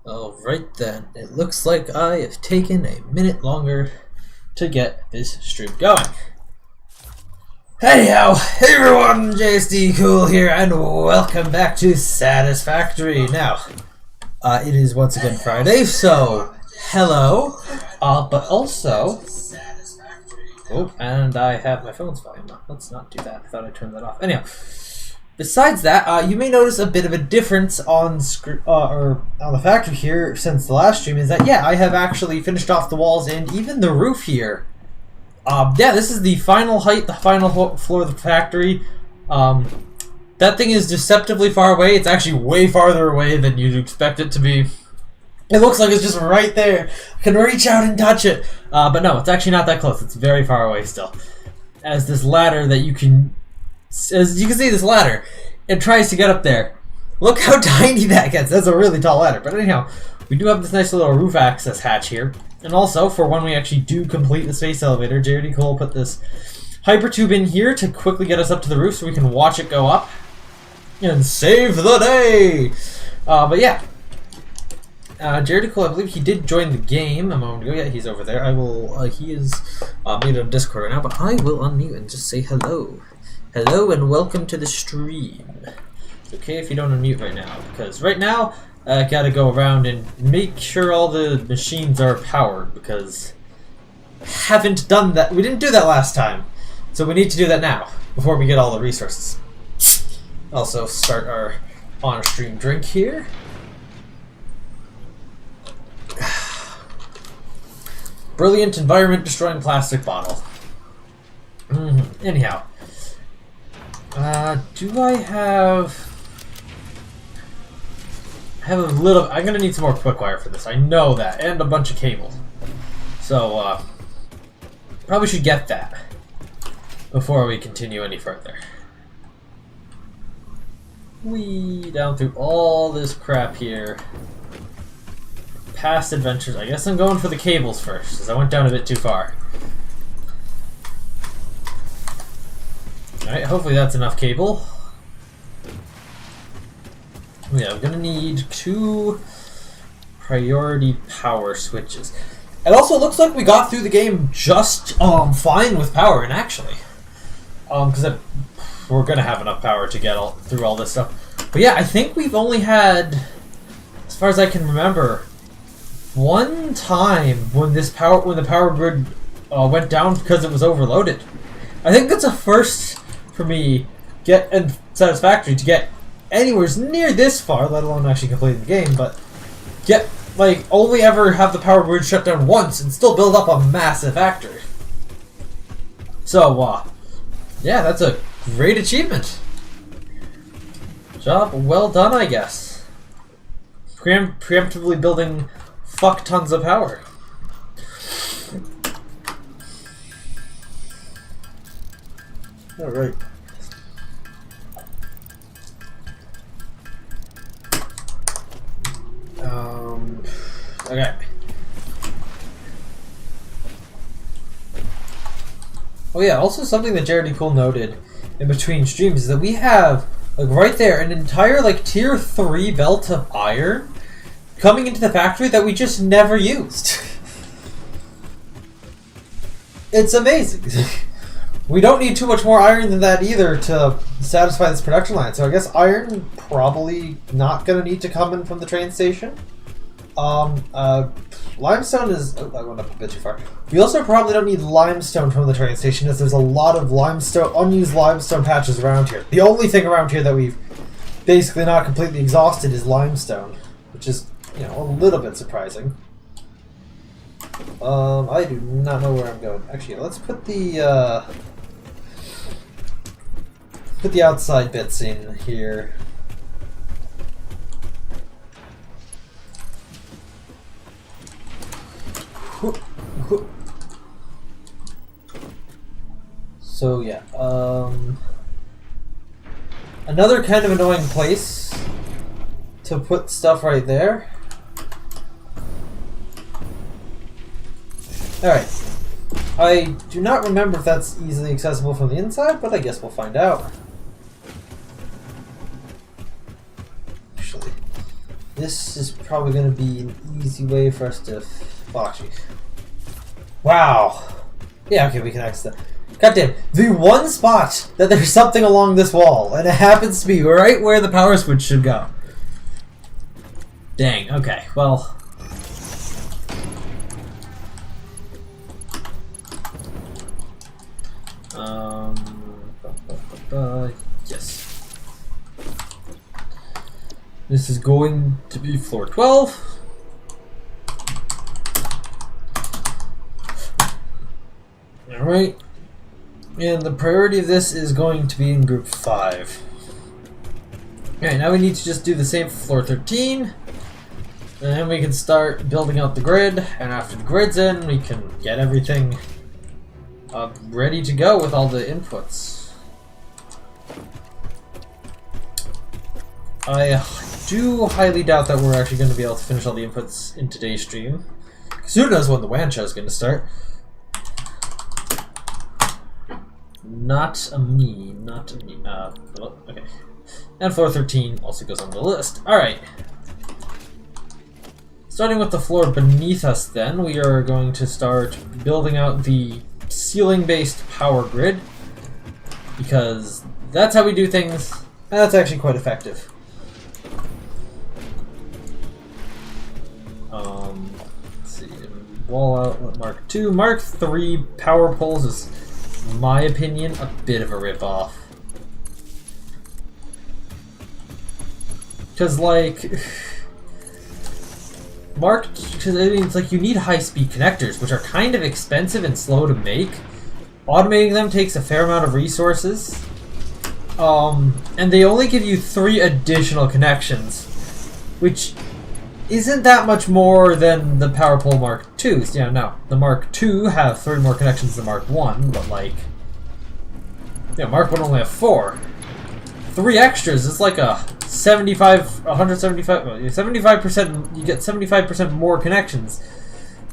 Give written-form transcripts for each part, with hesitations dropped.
Alright then, it looks like I have taken a minute longer to get this stream going. Anyhow, hey everyone, JSD Cool here, and welcome back to Satisfactory. Now, it is once again Friday, so hello, but also... Oh, and I have my phone's volume up. Let's not do that. I thought I turned that off. Anyhow, besides that, you may notice a bit of a difference on the factory here since the last stream. Is that I have actually finished off the walls and even the roof here. This is the final height, the final floor of the factory. That thing is deceptively far away. It's actually way farther away than you'd expect it to be. It looks like it's just right there. I can reach out and touch it. But no, it's actually not that close. It's very far away still. As this ladder that you can... As you can see, this ladder, it tries to get up there. Look how tiny that gets. That's a really tall ladder. But anyhow, we do have this nice little roof access hatch here. And also, for when we actually do complete the space elevator, JD Cole put this hypertube in here to quickly get us up to the roof so we can watch it go up and save the day. But yeah. Jared Cole, I believe he did join the game a moment ago. Yeah, he's over there. I will, he is muted on Discord right now, but I will unmute and just say hello. Hello and welcome to the stream. It's okay if you don't unmute right now, because right now I gotta go around and make sure all the machines are powered, because haven't done that. We didn't do that last time, so we need to do that now before we get all the resources. Also start our on-stream drink here. Brilliant environment-destroying plastic bottle. Anyhow. Do I have a little... I'm gonna need some more quick wire for this. I know that. And a bunch of cable. So, probably should get that before we continue any further. Whee! Down through all this crap here. Past adventures. I guess I'm going for the cables first, because I went down a bit too far. Alright, hopefully that's enough cable. Yeah, I'm gonna need 2 priority power switches. It also looks like we got through the game just fine with power, and actually. Because we're gonna have enough power to get through all this stuff. But yeah, I think we've only had, as far as I can remember, one time when the power grid went down because it was overloaded. I think that's a first for me and Satisfactory to get anywhere near this far, let alone actually completing the game, but only ever have the power grid shut down once and still build up a massive factory. So, yeah, that's a great achievement. Job well done, I guess. Preemptively building fuck tons of power. Alright. Okay. Oh yeah, also something that Jared Cool noted in between streams is that we have, right there, an entire, tier 3 belt of iron coming into the factory that we just never used. It's amazing. We don't need too much more iron than that either to satisfy this production line. So I guess iron probably not going to need to come in from the train station. Limestone is... Oh, I went up a bit too far. We also probably don't need limestone from the train station, as there's a lot of unused limestone patches around here. The only thing around here that we've basically not completely exhausted is limestone, which is, a little bit surprising. I do not know where I'm going. Actually, let's put the outside bits in here. So yeah, another kind of annoying place to put stuff right there. Alright. I do not remember if that's easily accessible from the inside, but I guess we'll find out. Actually, This is probably going to be an easy way for us to... Well, actually... Wow! Yeah, okay, we can access that. Goddamn, the one spot that there's something along this wall, and it happens to be right where the power switch should go. Dang, okay, well... Yes. This is going to be floor 12. Alright. And the priority of this is going to be in group 5. Alright, now we need to just do the same for floor 13. And then we can start building out the grid. And after the grid's in, we can get everything ready to go with all the inputs. I do highly doubt that we're actually going to be able to finish all the inputs in today's stream. Because who knows when the WAN show is going to start. Not a me. Okay. And floor 13 also goes on the list. Alright. Starting with the floor beneath us then, we are going to start building out the ceiling-based power grid. Because that's how we do things. And that's actually quite effective. Let's see. Wall outlet Mark II. Mark III power poles is, in my opinion, a bit of a rip-off. Because, like... because I mean, it's like you need high-speed connectors, which are kind of expensive and slow to make. Automating them takes a fair amount of resources. And they only give you 3 additional connections, which isn't that much more than the power pole Mark IIs. Yeah, no. The Mark II have 3 more connections than Mark I, but like... Yeah, Mark I only have 4. 3 extras is like a 75%, you get 75% more connections.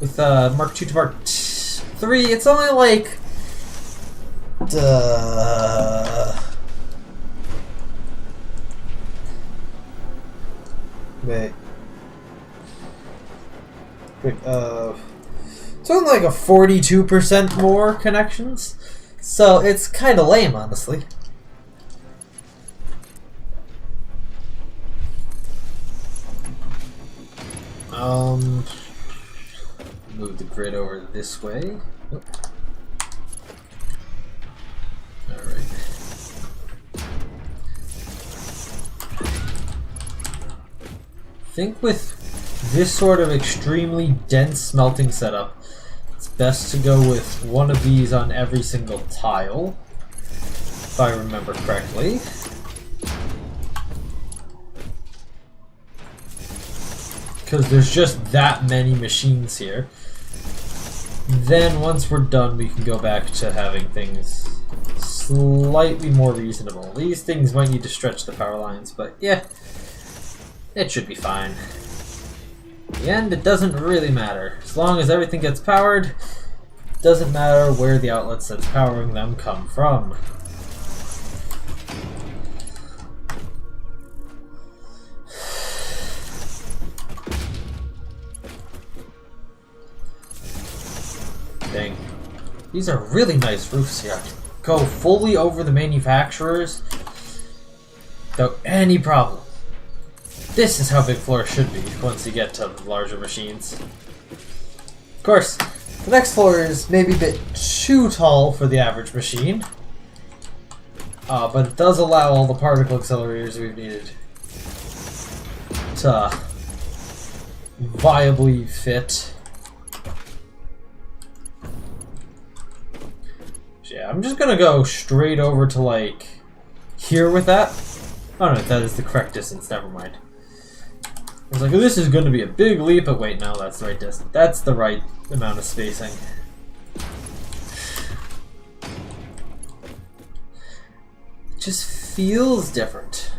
With Mark II to Mark III, it's only like... Wait. It's only like a 42% more connections. So it's kind of lame, honestly. Move the grid over this way. Alright. I think with this sort of extremely dense smelting setup, it's best to go with one of these on every single tile, if I remember correctly. Because there's just that many machines here. Then once we're done, we can go back to having things slightly more reasonable. These things might need to stretch the power lines, but yeah, it should be fine. In the end, it doesn't really matter. As long as everything gets powered, it doesn't matter where the outlets that's powering them come from. Dang. These are really nice roofs here. Go fully over the manufacturers without any problem. This is how big floors should be once you get to larger machines. Of course, the next floor is maybe a bit too tall for the average machine. But it does allow all the particle accelerators we've needed to viably fit. Yeah, I'm just gonna go straight over to, like, here with that. Oh no, that is the correct distance, never mind. I was like, oh, this is gonna be a big leap, but wait, no, that's the right distance. That's the right amount of spacing. It just feels different.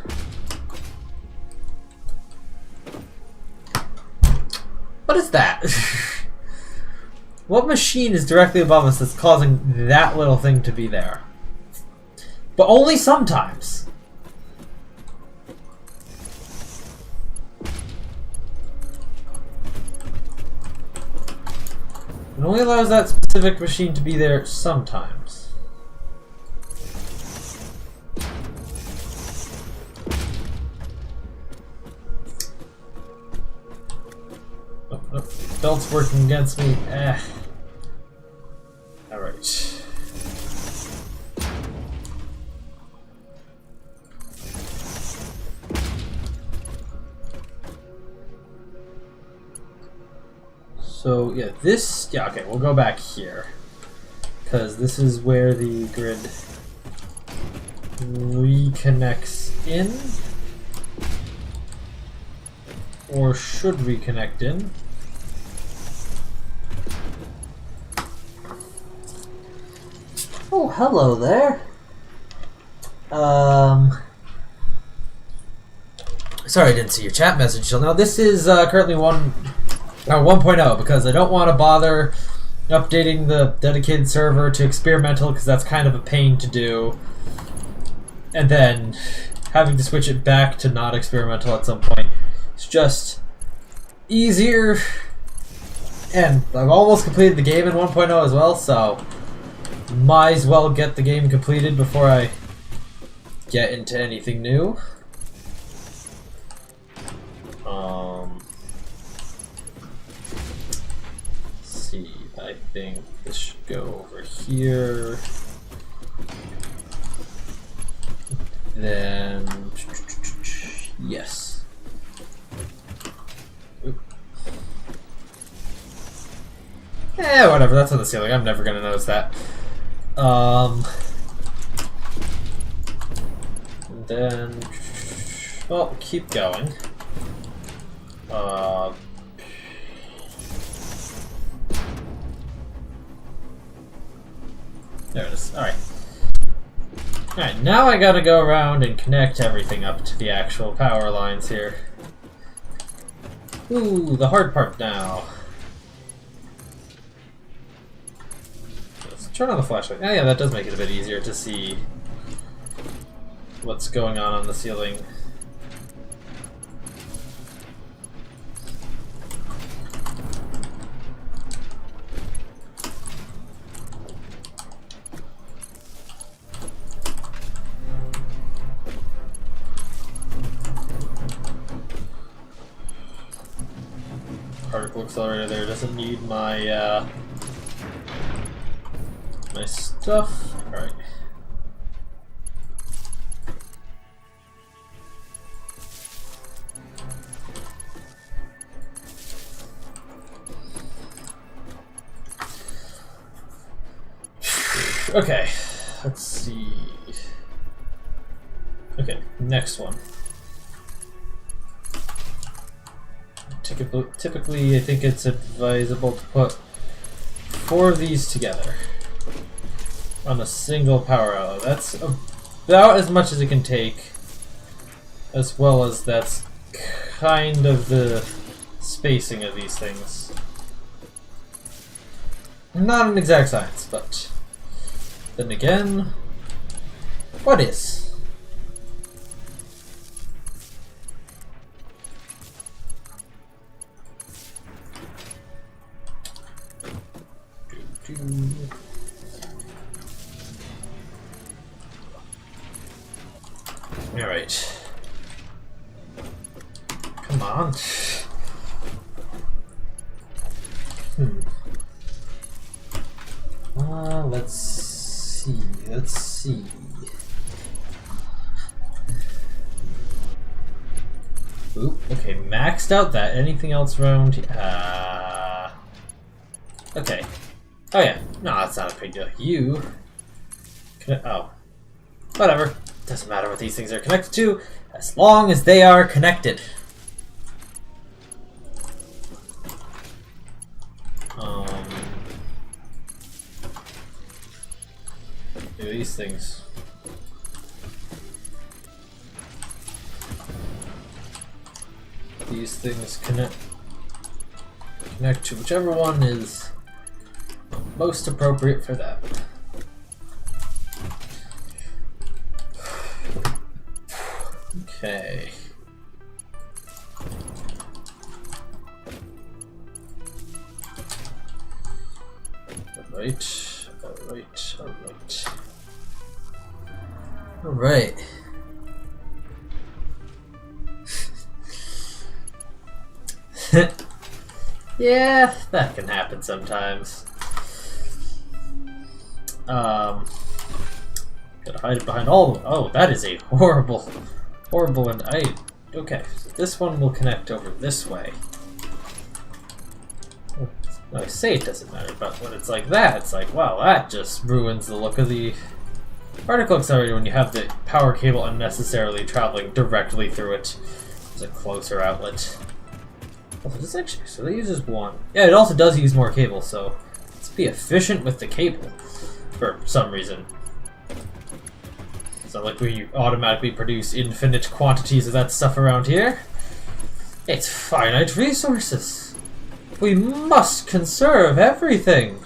What is that? What machine is directly above us that's causing that little thing to be there? But only sometimes. It only allows that specific machine to be there sometimes. Oh, no. Belt's working against me. Alright. So, yeah, this... Yeah, okay, we'll go back here. Because this is where the grid reconnects in. Or should reconnect in. Oh, hello there. Sorry I didn't see your chat message till now. This is currently 1.0 because I don't want to bother updating the dedicated server to experimental because that's kind of a pain to do. And then having to switch it back to not experimental at some point. It's just easier. And I've almost completed the game in 1.0 as well, so might as well get the game completed before I get into anything new. Let's see, I think this should go over here. Then, yes. Oop. Whatever, that's on the ceiling. I'm never gonna notice that. And then, well, keep going. There it is. Alright. Alright, now I gotta go around and connect everything up to the actual power lines here. Ooh, the hard part now. Let's turn on the flashlight. Oh yeah, that does make it a bit easier to see what's going on the ceiling. Particle accelerator there doesn't need my my stuff. All right. Okay, let's see. Okay, next one. Typically, I think it's advisable to put 4 of these together on a single power outlet. That's about as much as it can take, as well as that's kind of the spacing of these things. Not an exact science, but then again, what is? Alright. Come on. Let's see. Let's see. Oop, okay, maxed out that. Anything else around? Okay. Oh yeah, no, that's not a big deal. You... Oh. Whatever. Doesn't matter what these things are connected to, as long as they are connected. These things. These things connect to whichever one is most appropriate for that. Okay. Alright, alright, alright. Alright. Yeah, that can happen sometimes. Gotta hide it behind all. Oh, that is a horrible, horrible one. Okay, so this one will connect over this way. Well, I say it doesn't matter, but when it's like that, it's like, wow, that just ruins the look of the particle accelerator when you have the power cable unnecessarily traveling directly through it. There's a closer outlet. Also, this actually, so it uses one. Yeah, it also does use more cable, so let's be efficient with the cable for some reason. It's not like we automatically produce infinite quantities of that stuff around here. It's finite resources. We must conserve everything.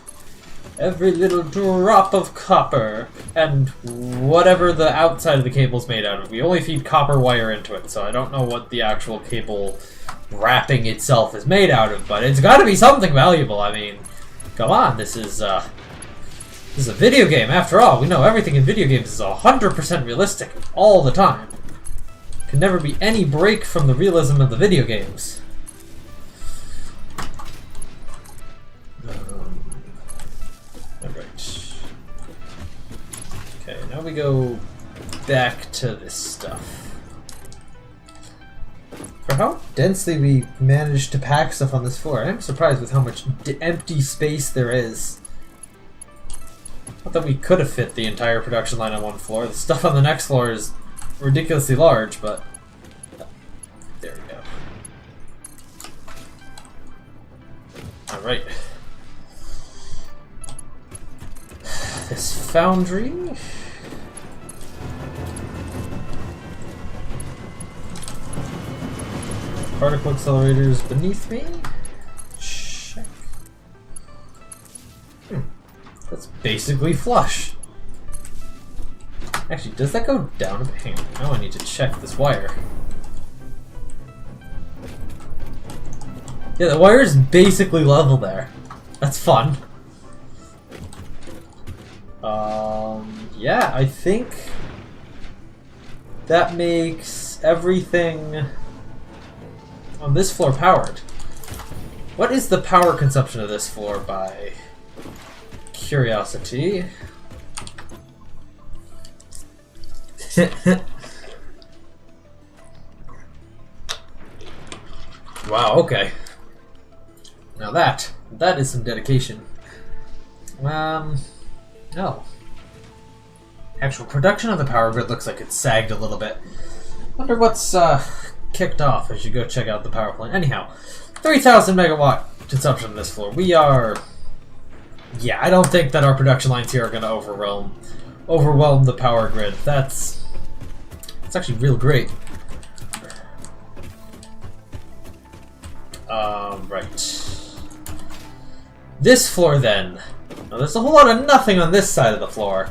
Every little drop of copper and whatever the outside of the cable's made out of. We only feed copper wire into it, so I don't know what the actual cable wrapping itself is made out of, but it's gotta be something valuable. I mean, come on, this is a video game after all. We know everything in video games is 100% realistic all the time. Can never be any break from the realism of the video games. Alright. Okay, now we go back to this stuff. For how densely we managed to pack stuff on this floor, I'm surprised with how much empty space there is. Not that we could have fit the entire production line on one floor. The stuff on the next floor is ridiculously large, but there we go. Alright. This foundry. Particle accelerators beneath me. Check. That's basically flush. Actually, does that go down a bit? Hang on, now I need to check this wire. Yeah, the wire is basically level there. That's fun. Yeah, I think that makes everything on this floor powered. What is the power consumption of this floor by curiosity? Wow, okay. Now that is some dedication. No. Actual production of the power grid looks like it's sagged a little bit. Wonder what's kicked off. I should go check out the power plant. Anyhow, 3,000 megawatt consumption on this floor. We are... Yeah, I don't think that our production lines here are going to overwhelm the power grid. That's actually real great. Right. This floor then. Now there's a whole lot of nothing on this side of the floor.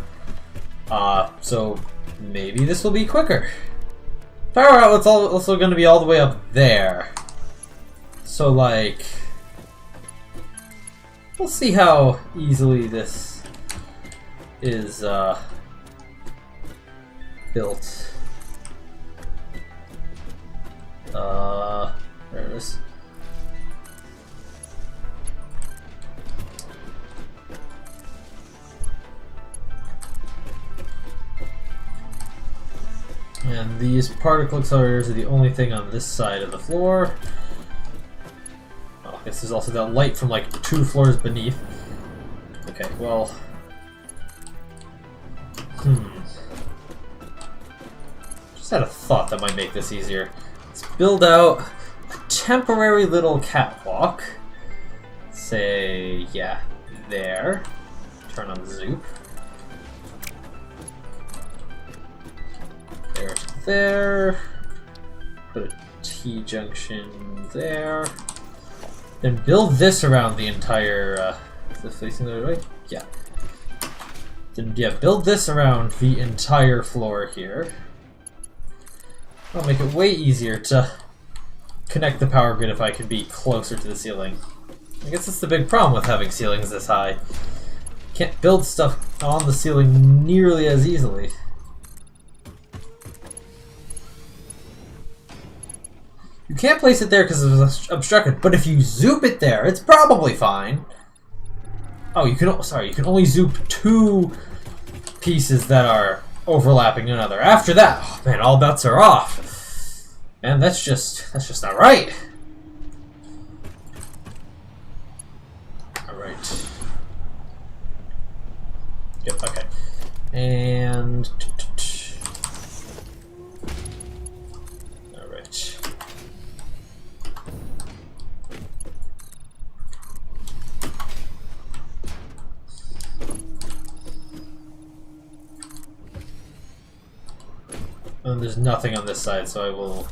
So maybe this will be quicker. Power outlet's also going to be all the way up there. So like, we'll see how easily this is built. There it is. And these particle accelerators are the only thing on this side of the floor. Oh, I guess there's also that light from like 2 floors beneath. Okay, well... Just had a thought that might make this easier. Let's build out a temporary little catwalk. Say, yeah, there. Turn on the zoop. There. Put a T-junction there. Then build this around the entire, is this facing the right way? Yeah. Then, yeah, build this around the entire floor here. That'll make it way easier to connect the power grid if I can be closer to the ceiling. I guess that's the big problem with having ceilings this high. can't build stuff on the ceiling nearly as easily. You can't place it there because it's obstructed, but if you zoop it there, it's probably fine. Oh, you can. Sorry, you can only zoop 2 pieces that are overlapping another. After that, oh man, all bets are off. Man, that's just not right. All right. Yep. Okay. And. All right. And there's nothing on this side, so I will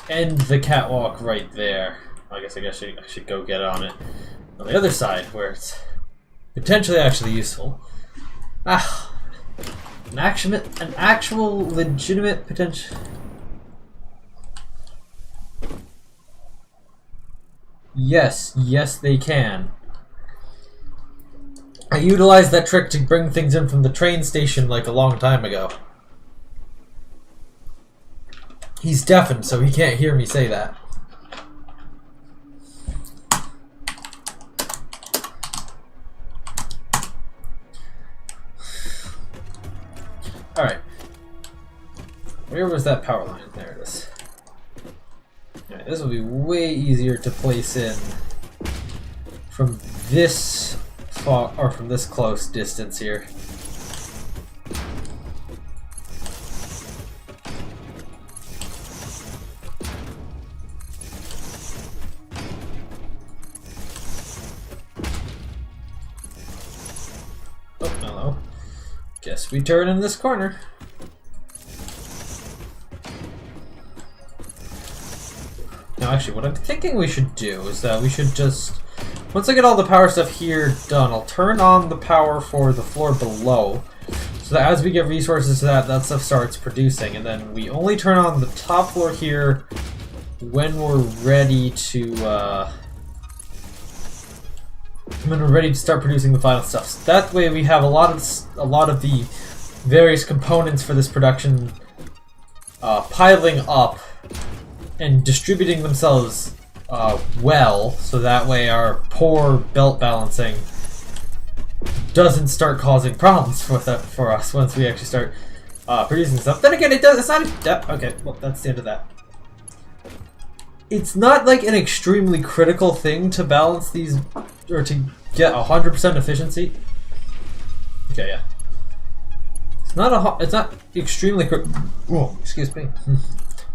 end the catwalk right there. I guess I should go get on it on the other side, where it's potentially actually useful. Ah, an actual legitimate potential. Yes, they can. I utilized that trick to bring things in from the train station like a long time ago. He's deafened, so he can't hear me say that. Alright. Where was that power line? There it is. Alright, this will be way easier to place in from this far, or from this close distance here. Oh, hello. Guess we turn in this corner. Now, actually, what I'm thinking we should do is that we should just, once I get all the power stuff here done, I'll turn on the power for the floor below, so that as we get resources to that stuff starts producing, and then we only turn on the top floor here when we're ready to, start producing the final stuff. So that way we have a lot of the various components for this production piling up and distributing themselves well, so that way our poor belt balancing doesn't start causing problems for us once we actually start producing stuff. Then again, it does. It's not. Okay, well, that's the end of that. It's not like an extremely critical thing to balance these, or to get 100% efficiency. Okay, yeah. It's not extremely oh, excuse me.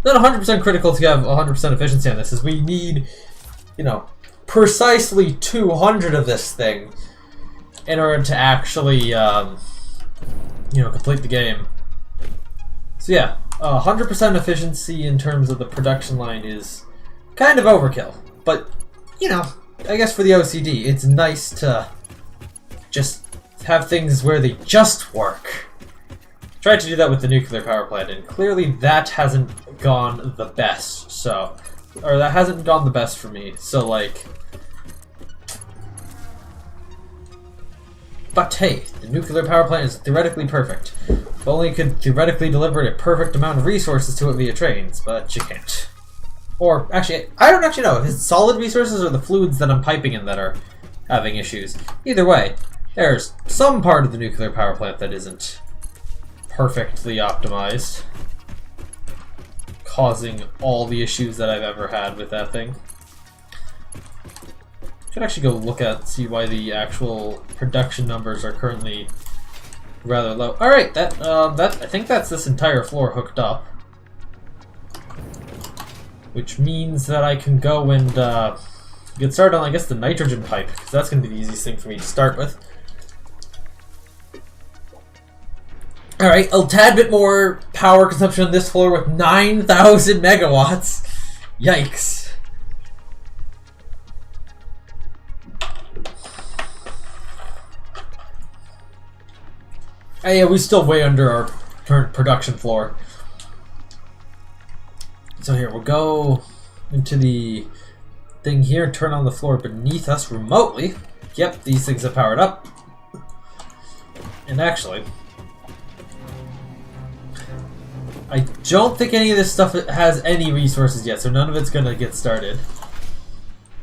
Not 100% critical to have 100% efficiency on this, is we need, precisely 200 of this thing in order to actually, complete the game. So yeah, 100% efficiency in terms of the production line is kind of overkill. But, I guess for the OCD, it's nice to just have things where they just work. Tried to do that with the nuclear power plant, and clearly that hasn't gone the best. Or that hasn't gone the best for me. So, but hey, the nuclear power plant is theoretically perfect. If only it could theoretically deliver a perfect amount of resources to it via trains, but you can't. Or, actually, I don't actually know if it's solid resources or the fluids that I'm piping in that are having issues. Either way, there's some part of the nuclear power plant that isn't perfectly optimized, causing all the issues that I've ever had with that thing. Should actually go look at, see why the actual production numbers are currently rather low. All right, I think that's this entire floor hooked up, which means that I can go and get started on, I guess, the nitrogen pipe, because that's going to be the easiest thing for me to start with. Alright, a tad bit more power consumption on this floor with 9,000 megawatts. Yikes. Yeah, we're still way under our current production floor. So here, we'll go into the thing here, turn on the floor beneath us remotely. Yep, these things are powered up. And actually, I don't think any of this stuff has any resources yet, so none of it's gonna get started.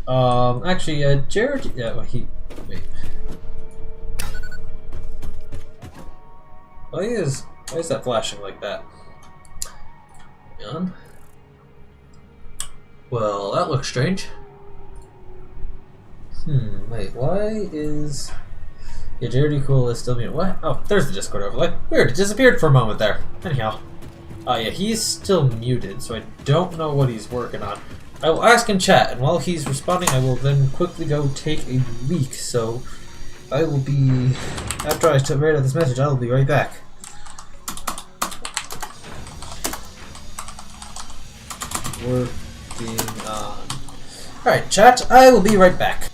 Actually, Jared, yeah, well, wait. Why is that flashing like that? On. Well, that looks strange. Wait, why is... Yeah, Jared Cool is still muted. What? Oh, there's the Discord overlay. Weird, it disappeared for a moment there. Anyhow. Yeah, he's still muted, so I don't know what he's working on. I will ask in chat, and while he's responding, I will then quickly go take a leak, so I will be... After I read out this message, I will be right back. Working on... Alright, chat, I will be right back.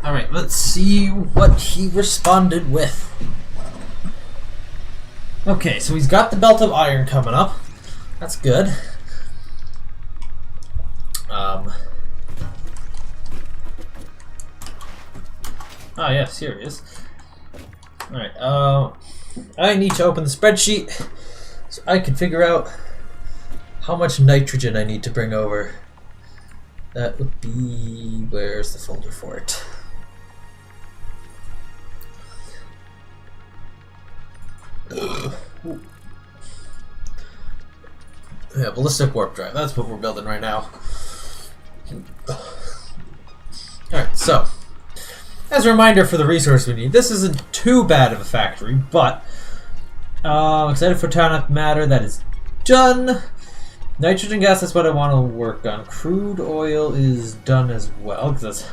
Alright, let's see what he responded with. Okay, so he's got the Belt of Iron coming up. That's good. Oh yes, here he is. Alright, I need to open the spreadsheet so I can figure out how much nitrogen I need to bring over. That would be... where's the folder for it? Yeah, ballistic warp drive. That's what we're building right now. Alright, so as a reminder for the resource we need, this isn't too bad of a factory, but excited photonic matter, that is done. Nitrogen gas, that's what I want to work on. Crude oil is done as well, because that's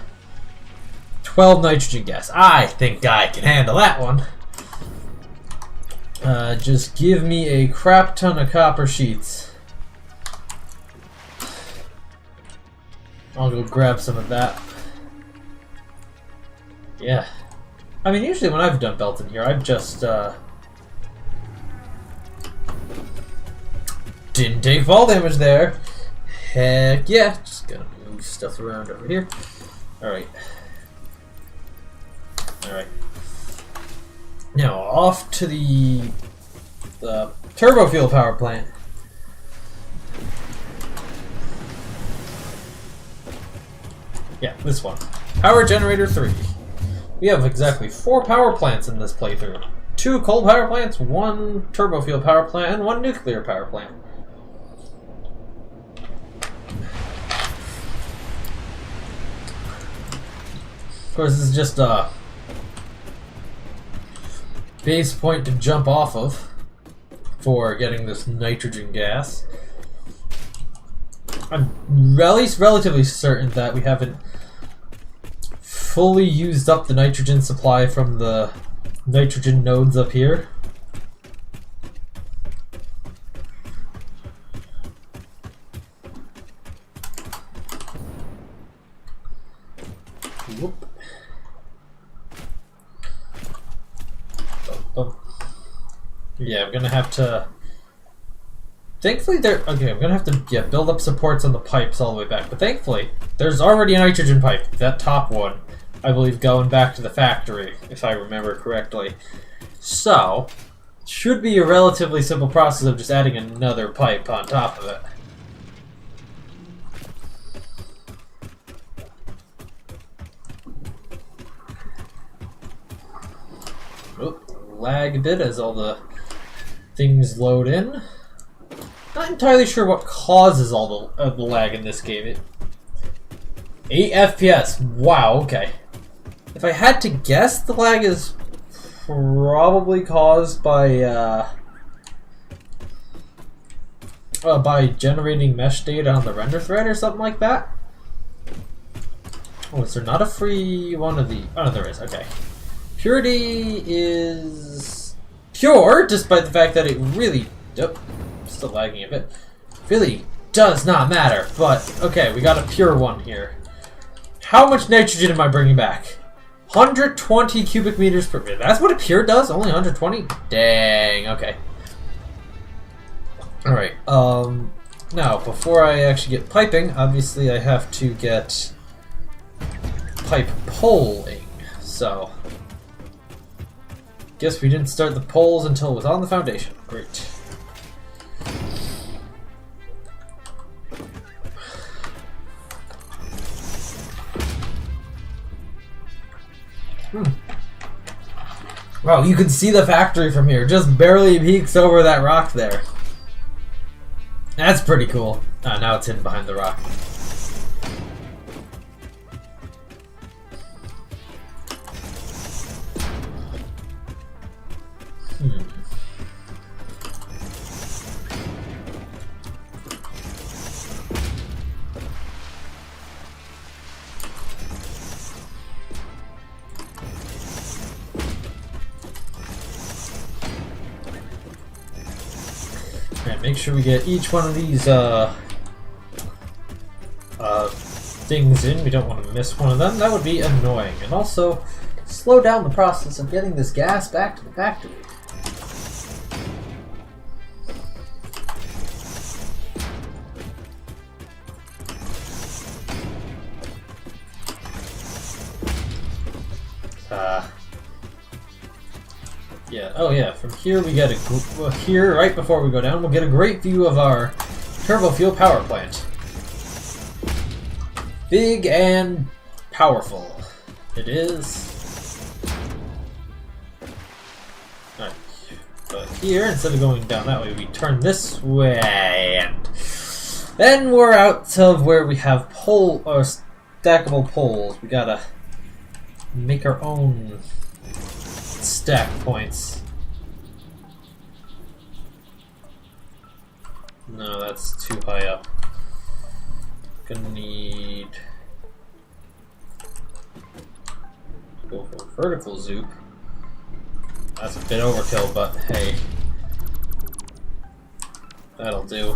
12 nitrogen gas. I think I can handle that one. Just give me a crap ton of copper sheets. I'll go grab some of that. Yeah. I mean, usually when I've done belts in here, I've just, didn't take fall damage there. Heck yeah. Just gonna move stuff around over here. Alright. Alright. Now, off to the turbo fuel power plant. Yeah, this one. Power generator 3. We have exactly 4 power plants in this playthrough. 2 coal power plants, 1 turbo fuel power plant, and 1 nuclear power plant. Of course, this is just a base point to jump off of for getting this nitrogen gas. I'm relatively certain that we haven't fully used up the nitrogen supply from the nitrogen nodes up here. Whoop. Yeah, I'm gonna have to... Thankfully okay, I'm gonna have to build up supports on the pipes all the way back, but thankfully there's already a nitrogen pipe, that top one, I believe, going back to the factory, if I remember correctly. So, it should be a relatively simple process of just adding another pipe on top of it. Oh, lag a bit as all the things load in. Not entirely sure what causes all the lag in this game. 8 FPS. Wow, okay. If I had to guess, the lag is probably caused by generating mesh data on the render thread or something like that. Oh, is there not a free one of the... Oh, no, there is. Okay. Purity is pure, despite the fact that it really... Oh, still lagging a bit. Really does not matter, but okay, we got a pure one here. How much nitrogen am I bringing back? 120 cubic meters per minute. That's what a pure does? Only 120? Dang, okay. Alright, now, before I actually get piping, obviously I have to get pipe poling, so... Guess we didn't start the poles until it was on the foundation. Great. Wow, you can see the factory from here. Just barely peeks over that rock there. That's pretty cool. Oh, now it's hidden behind the rock. Alright, make sure we get each one of these things in. We don't want to miss one of them. That would be annoying. And also, slow down the process of getting this gas back to the factory. Yeah, oh yeah, from here we get here, right before we go down, we'll get a great view of our turbo fuel power plant. Big and powerful. It is. Alright, but here, instead of going down that way, we turn this way, and then we're out of where we have pole, or stackable poles. We gotta make our own stack points. No, that's too high up. Gonna need go for a vertical zoop. That's a bit overkill, but hey, that'll do.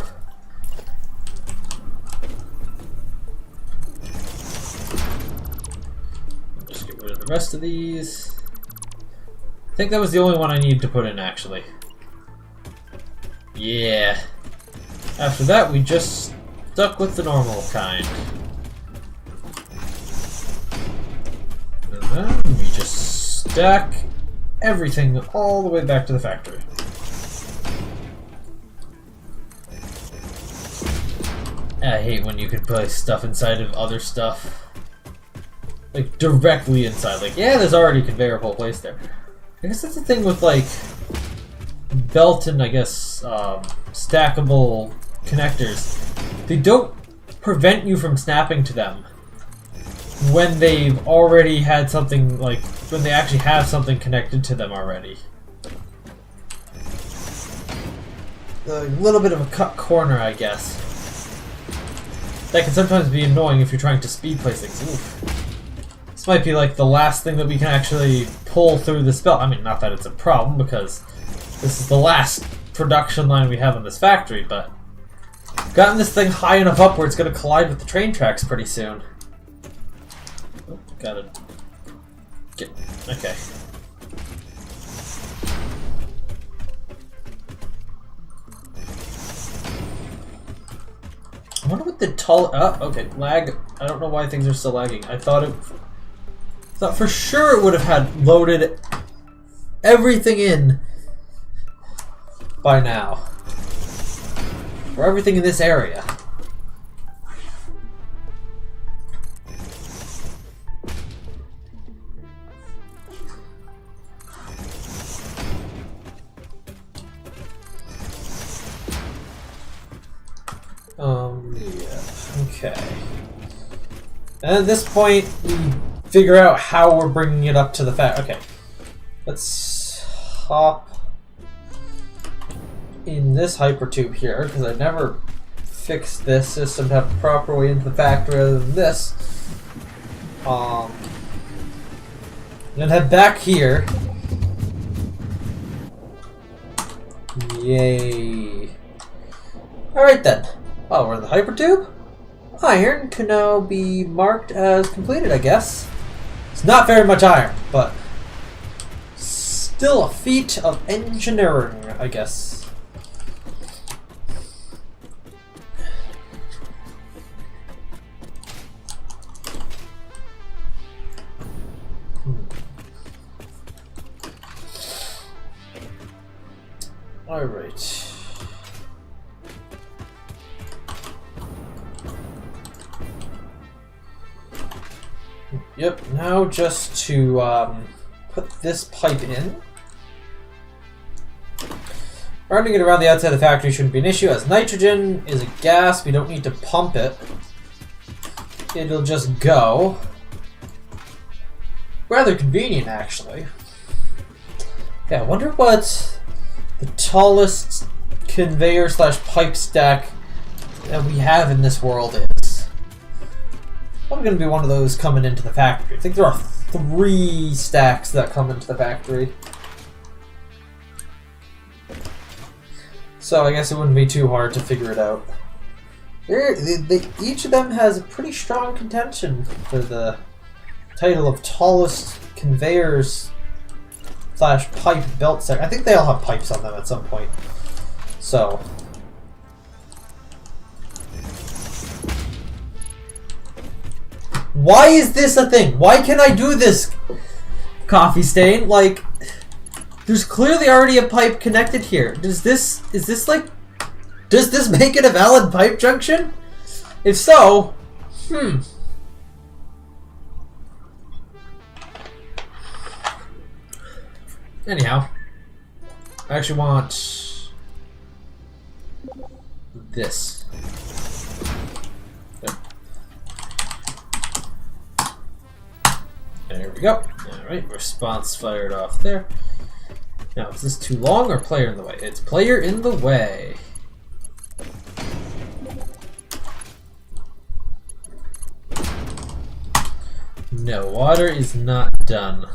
Just get rid of the rest of these. I think that was the only one I needed to put in, actually. Yeah. After that, we just stuck with the normal kind. And then we just stack everything all the way back to the factory. I hate when you can place stuff inside of other stuff. Like, directly inside. Like, yeah, there's already a conveyor pole placed there. I guess that's the thing with, like, belt and, I guess, stackable connectors. They don't prevent you from snapping to them when they've already had something, like, when they actually have something connected to them already. A little bit of a cut corner, I guess. That can sometimes be annoying if you're trying to speed place things. Oof. This might be like the last thing that we can actually pull through this belt. I mean, not that it's a problem, because this is the last production line we have in this factory, but gotten this thing high enough up where it's going to collide with the train tracks pretty soon. Oh, gotta get... Okay. I wonder what the tall... Oh, okay, lag. I don't know why things are still lagging. I thought for sure it would have had loaded everything in by now. For everything in this area. Okay. And at this point, we figure out how we're bringing it up to the fact. Okay. Let's hop in this hypertube here, because I never fixed this system to have a proper way into the factory other than this. Then head back here. Yay. Alright then. Oh, we're in the hypertube? Iron can now be marked as completed, I guess. It's not very much iron, but still a feat of engineering, I guess. Alright. Yep, now just to put this pipe in. Rounding it around the outside of the factory shouldn't be an issue, as nitrogen is a gas, we don't need to pump it. It'll just go. Rather convenient, actually. Yeah, I wonder what the tallest conveyor slash pipe stack that we have in this world is. Probably going to be one of those coming into the factory. I think there are 3 stacks that come into the factory. So I guess it wouldn't be too hard to figure it out. Each of them has a pretty strong contention for the title of tallest conveyors slash pipe belt stack. I think they all have pipes on them at some point. So why is this a thing? Why can I do this, Coffee Stain? Like, there's clearly already a pipe connected here. Does this make it a valid pipe junction? If so, Anyhow, I actually want this. There we go. Alright, response fired off there. Now, is this too long or player in the way? It's player in the way. No, water is not done.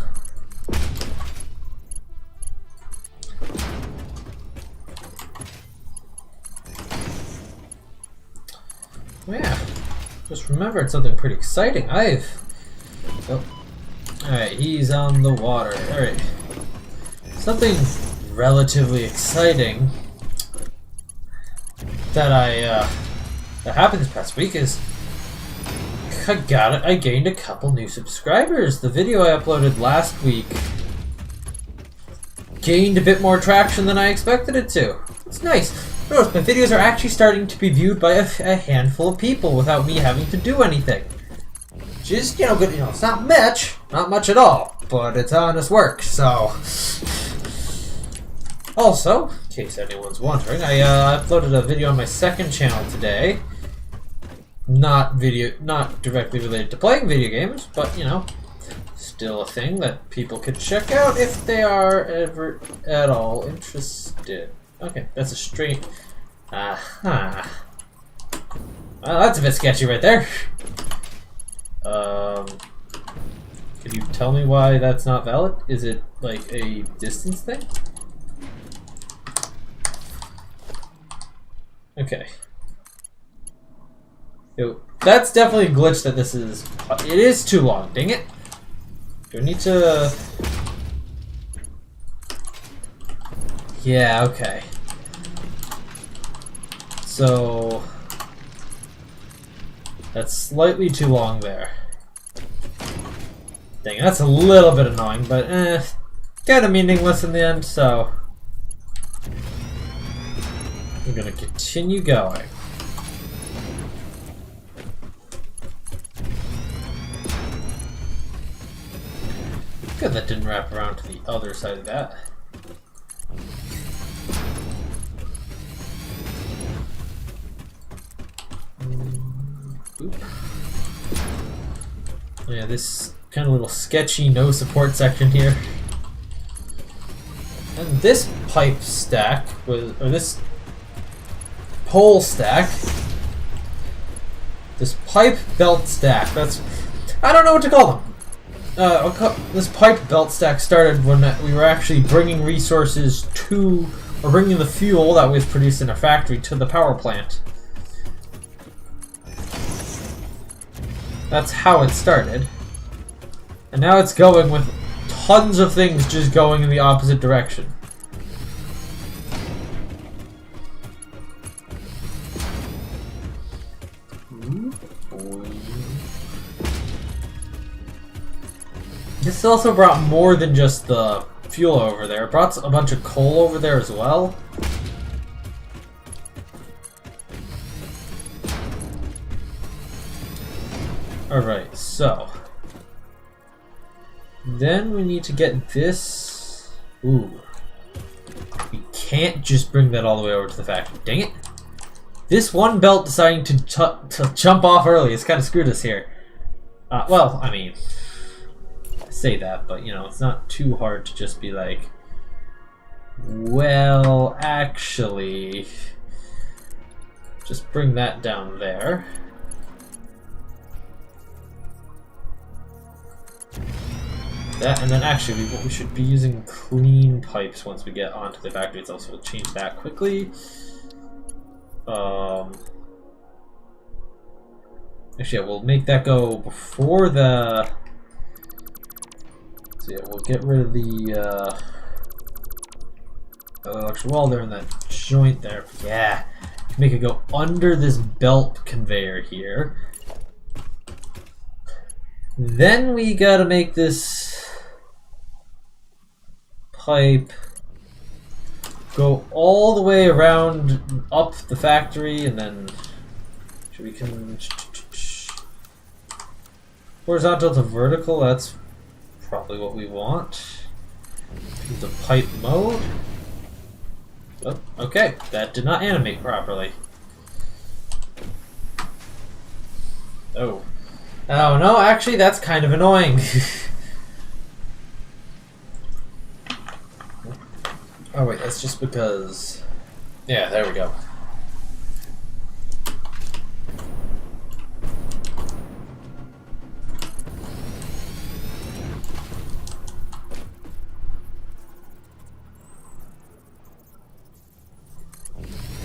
Oh, yeah, just remembered something pretty exciting. Oh. Alright, he's on the water. Alright. Something relatively exciting that that happened this past week is I gained a couple new subscribers. The video I uploaded last week gained a bit more traction than I expected it to. It's nice. Notice my videos are actually starting to be viewed by a handful of people without me having to do anything. Which is, good. It's not much at all, but it's honest work. So, also, in case anyone's wondering, I uploaded a video on my second channel today. Not directly related to playing video games, but still a thing that people could check out if they are ever at all interested. Okay, that's a straight. Well, that's a bit sketchy right there. Can you tell me why that's not valid? Is it like a distance thing? Okay. So that's definitely a glitch that this is. It is too long. Dang it. Do I need to? Yeah. Okay. So that's slightly too long there. Dang, that's a little bit annoying, but kind of meaningless in the end, so I'm gonna continue going. Good that didn't wrap around to the other side of that. Yeah, this kind of little sketchy no support section here. And this pipe stack was, or this pole stack, this pipe belt stack, that's, I don't know what to call them. This pipe belt stack started when we were actually bringing resources to, or bringing the fuel that was produced in a factory to the power plant. That's how it started. And now it's going with tons of things just going in the opposite direction. This also brought more than just the fuel over there. It brought a bunch of coal over there as well. Alright, so then we need to get this. Ooh. We can't just bring that all the way over to the factory. Dang it. This one belt deciding to jump off early has kind of screwed us here. Well, I mean, I say that, but you know, it's not too hard to just be like, well, actually, just bring that down there. That, and then actually we should be using clean pipes once we get onto the factory itself, so we'll change that quickly. Actually, yeah, we'll make that go before the... So yeah, we'll get rid of the electric wall there in that joint there. Yeah, make it go under this belt conveyor here. Then we gotta make this pipe go all the way around up the factory, and then we can horizontal to vertical. That's probably what we want. The pipe mode. Oh, okay, that did not animate properly. Oh. Oh no, actually that's kind of annoying. Oh wait, that's just because... Yeah, there we go.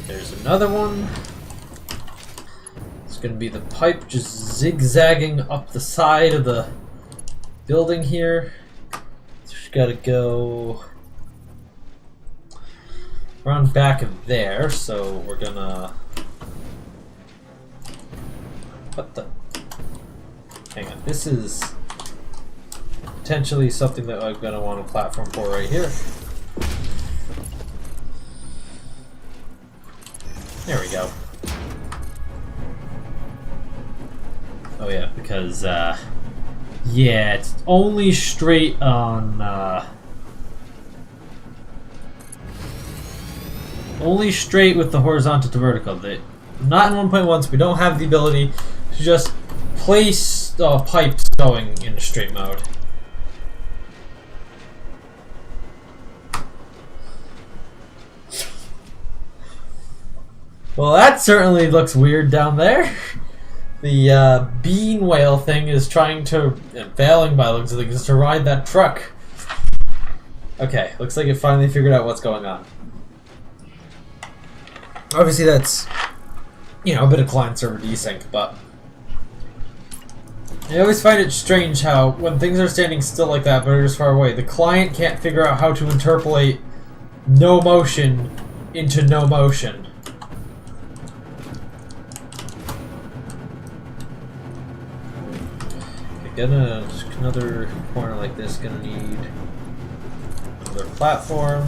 There's another one. It's gonna be the pipe just zigzagging up the side of the building here. Just gotta go around back of there, so we're gonna... What the... Hang on, this is potentially something that I'm gonna want a platform for right here. There we go. Oh yeah, because, yeah, it's only straight on, only straight with the horizontal to vertical. Not in 1.1, so we don't have the ability to just place pipes going in straight mode. Well, that certainly looks weird down there. The bean whale thing is trying to, failing by the looks of things, to ride that truck. Okay, looks like it finally figured out what's going on. Obviously that's, you know, a bit of client-server desync, but I always find it strange how when things are standing still like that but are just far away, the client can't figure out how to interpolate no motion into no motion. Another corner like this, gonna need another platform.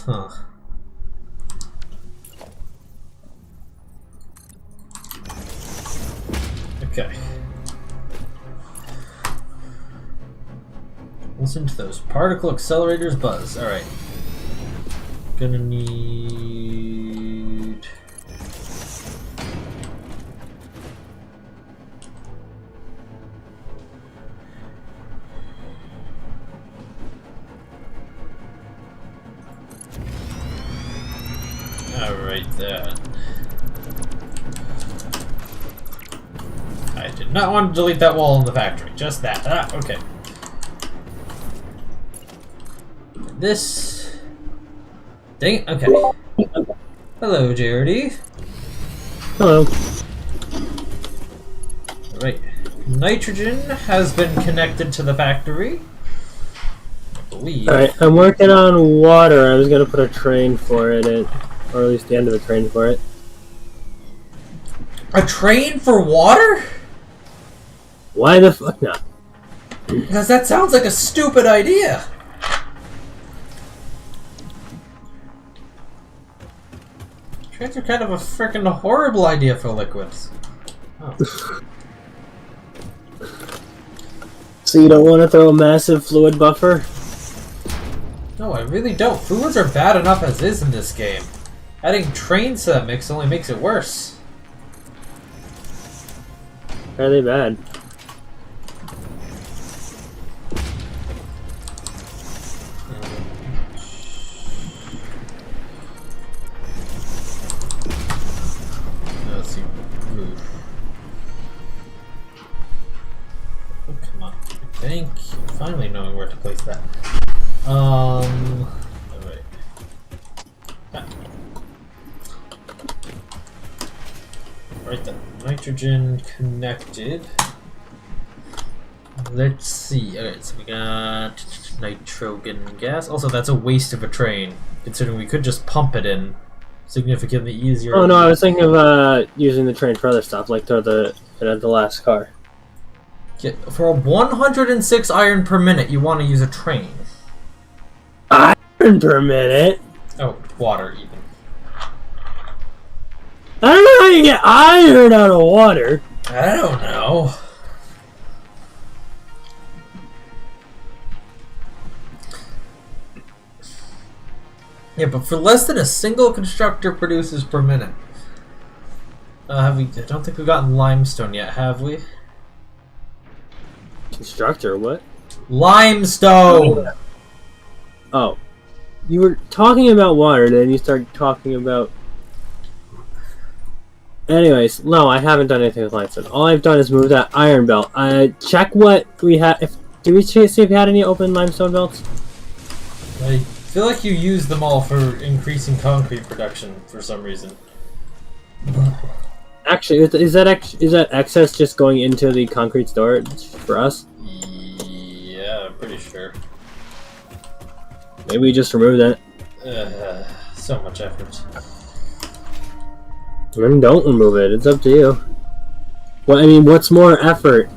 Huh. Okay. Listen to those particle accelerators buzz. Alright. Gonna need... Alright then. I did not want to delete that wall in the factory. Just that. Ah, okay. This... Dang it. Okay. Hello, JRD. Hello. Right. Nitrogen has been connected to the factory. I believe. Alright, I'm working on water. I was gonna put a train for it, or at least the end of a train for it. A train for water? Why the fuck not? Because that sounds like a stupid idea. Trains are kind of a freaking horrible idea for liquids. Oh. So you don't want to throw a massive fluid buffer? No, I really don't. Fluids are bad enough as is in this game. Adding trains to that mix only makes it worse. Are they bad? Let's see. Roof. Oh, come on. I think finally knowing where to place that. Alright. Right then. Nitrogen connected. Let's see. Alright, so we got nitrogen gas. Also, that's a waste of a train, considering we could just pump it in significantly easier. Oh no, I was thinking of using the train for other stuff, like throw the last car. For 106 iron per minute, you want to use a train. Iron per minute? Oh, water even. I don't know how you get iron out of water. I don't know. Yeah, but for less than a single constructor produces per minute. Have we? I don't think we've gotten limestone yet, have we? Constructor, what? Limestone! Oh. You were talking about water, then you started talking about... Anyways, no, I haven't done anything with limestone. All I've done is move that iron belt. Check what we had... Did we see if we had any open limestone belts? I feel like you used them all for increasing concrete production for some reason. Actually, is that excess just going into the concrete storage for us? Yeah, I'm pretty sure. Maybe we just remove that. So much effort. Then don't remove it. It's up to you. Well, I mean, what's more effort?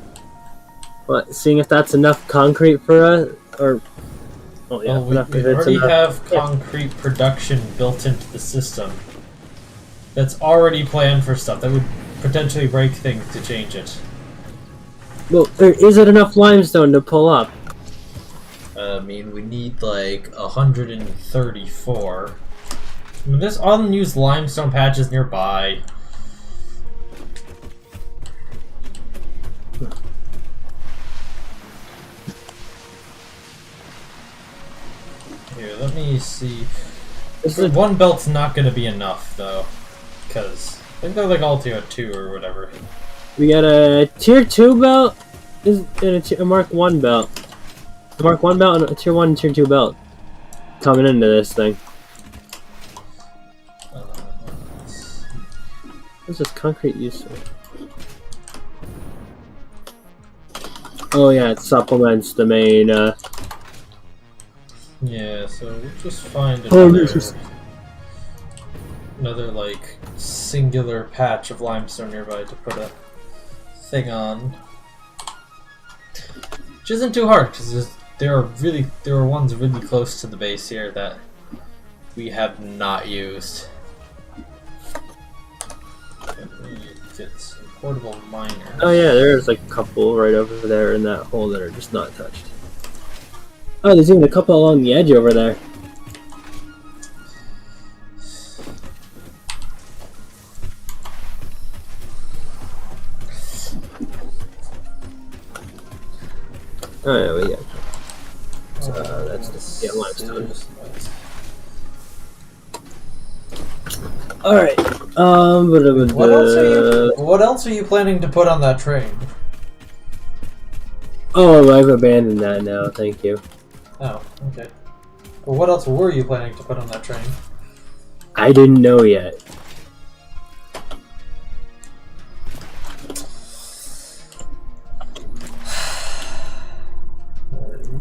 What, seeing if that's enough concrete for us, or? Oh yeah, well, we already have concrete production built into the system. That's already planned for stuff that would potentially break things to change it. Well, is it enough limestone to pull up? I mean, we need like 134. I mean, there's unused limestone patches nearby. Here, let me see. One belt's not going to be enough, though. Because I think they're like all tier 2 or whatever. We got a tier 2 belt and a Mark 1 belt. A Mark 1 belt and a tier 1 and tier 2 belt coming into this thing. What's this concrete used for? Oh yeah, it supplements the main, Yeah, so we'll just find another like singular patch of limestone nearby to put a thing on, which isn't too hard because there are ones really close to the base here that we have not used. It's a portable miner. Oh yeah, there's like a couple right over there in that hole that are just not touched. Oh, there's even a couple along the edge over there. Oh yeah, we got. So that's just limestone. All right. What else are you planning to put on that train? Oh, I've abandoned that now. Thank you. Oh, okay. Well, what else were you planning to put on that train? I didn't know yet.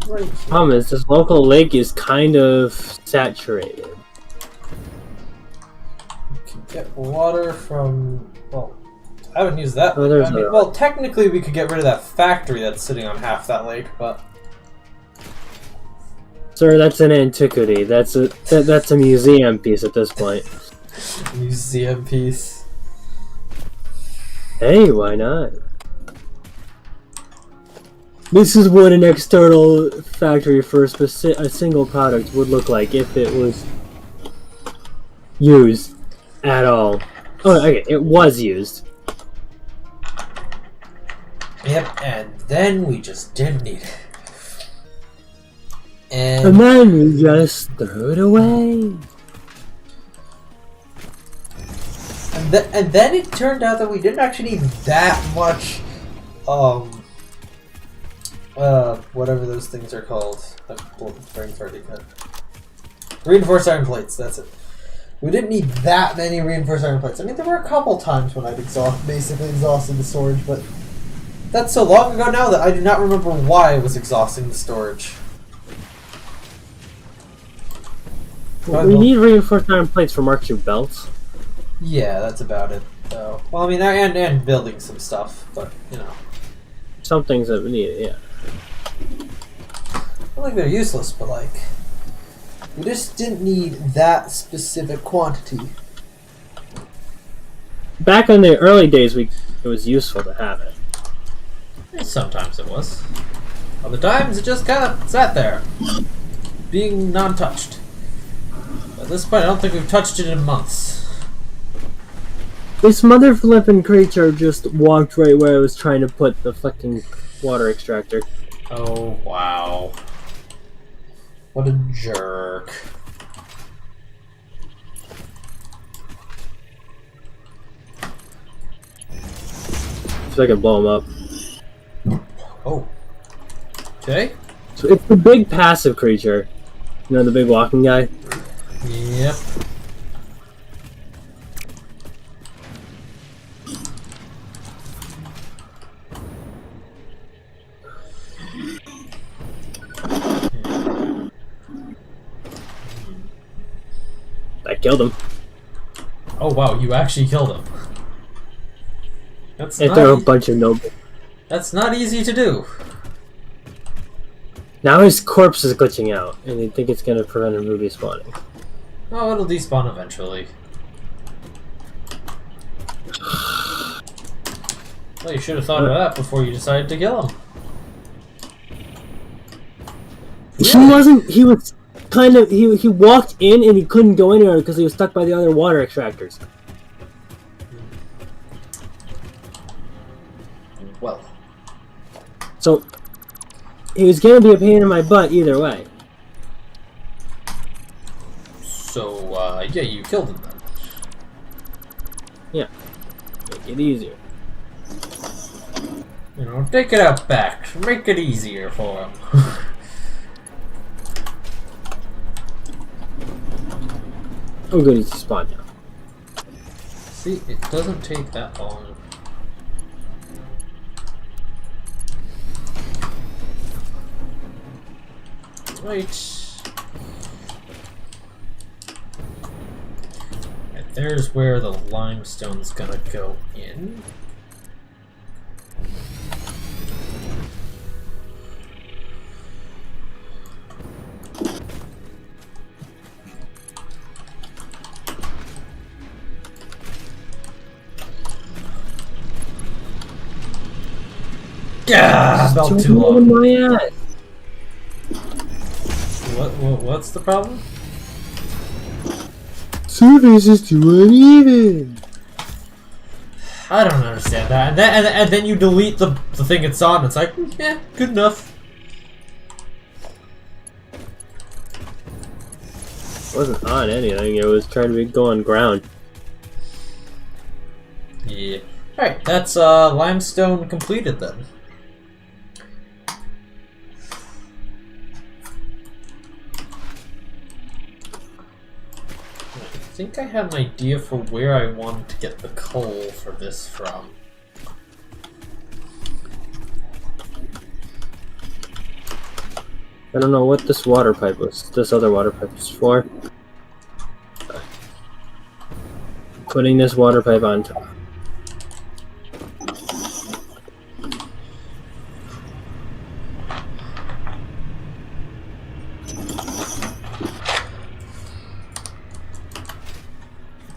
Right. Problem is, this local lake is kind of saturated. You can get water from. Well, I haven't used that. Oh, there's well, technically, we could get rid of that factory that's sitting on half that lake, but. Sir, that's an antiquity. That's a museum piece at this point. Museum piece. Hey, why not? This is what an external factory for a single product would look like if it was used at all. Oh, okay, it was used. Yep, and then we just didn't need it. And then we just threw it away. And then it turned out that we didn't actually need that much, whatever those things are called. Reinforced iron plates, that's it. We didn't need that many reinforced iron plates. I mean, there were a couple times when I'd basically exhausted the storage, but that's so long ago now that I do not remember why I was exhausting the storage. We need reinforced iron plates for Mark II belts. Yeah, that's about it, though. Well, I mean, and building some stuff, but, you know. Some things that we need, yeah. I don't think they're useless, but, like, we just didn't need that specific quantity. Back in the early days, it was useful to have it. Sometimes it was. Other times, it just kind of sat there, being non-touched. At this point, I don't think we've touched it in months. This mother flippin' creature just walked right where I was trying to put the fucking water extractor. Oh, wow. What a jerk. So I can blow him up. Oh. Okay. So it's the big passive creature. You know, the big walking guy? Yep. I killed him. Oh wow, you actually killed him. That's And there are a bunch of noble. That's not easy to do. Now his corpse is glitching out, and they think it's gonna prevent him from respawning. Oh, it'll despawn eventually. Well, you should have thought of that before you decided to kill him. He wasn't. He was kind of. He walked in and he couldn't go anywhere because he was stuck by the other water extractors. Well. So he was gonna be a pain in my butt either way. So, yeah, you killed him then. Yeah. Make it easier. You know, take it out back. Make it easier for him. Oh good, he's spawned now. See, it doesn't take that long. Right. Right, there's where the limestone's gonna go in. Yeah, felt too long. My ass. What's the problem? Surface is too uneven. I don't understand that. And then you delete the thing it's on. It's like, yeah, good enough. wasn't on anything. It was trying to go on ground. Yeah. Alright, that's limestone completed then. I think I had an idea for where I wanted to get the coal for this from. I don't know what this water pipe was. This other water pipe was for. Putting this water pipe on top.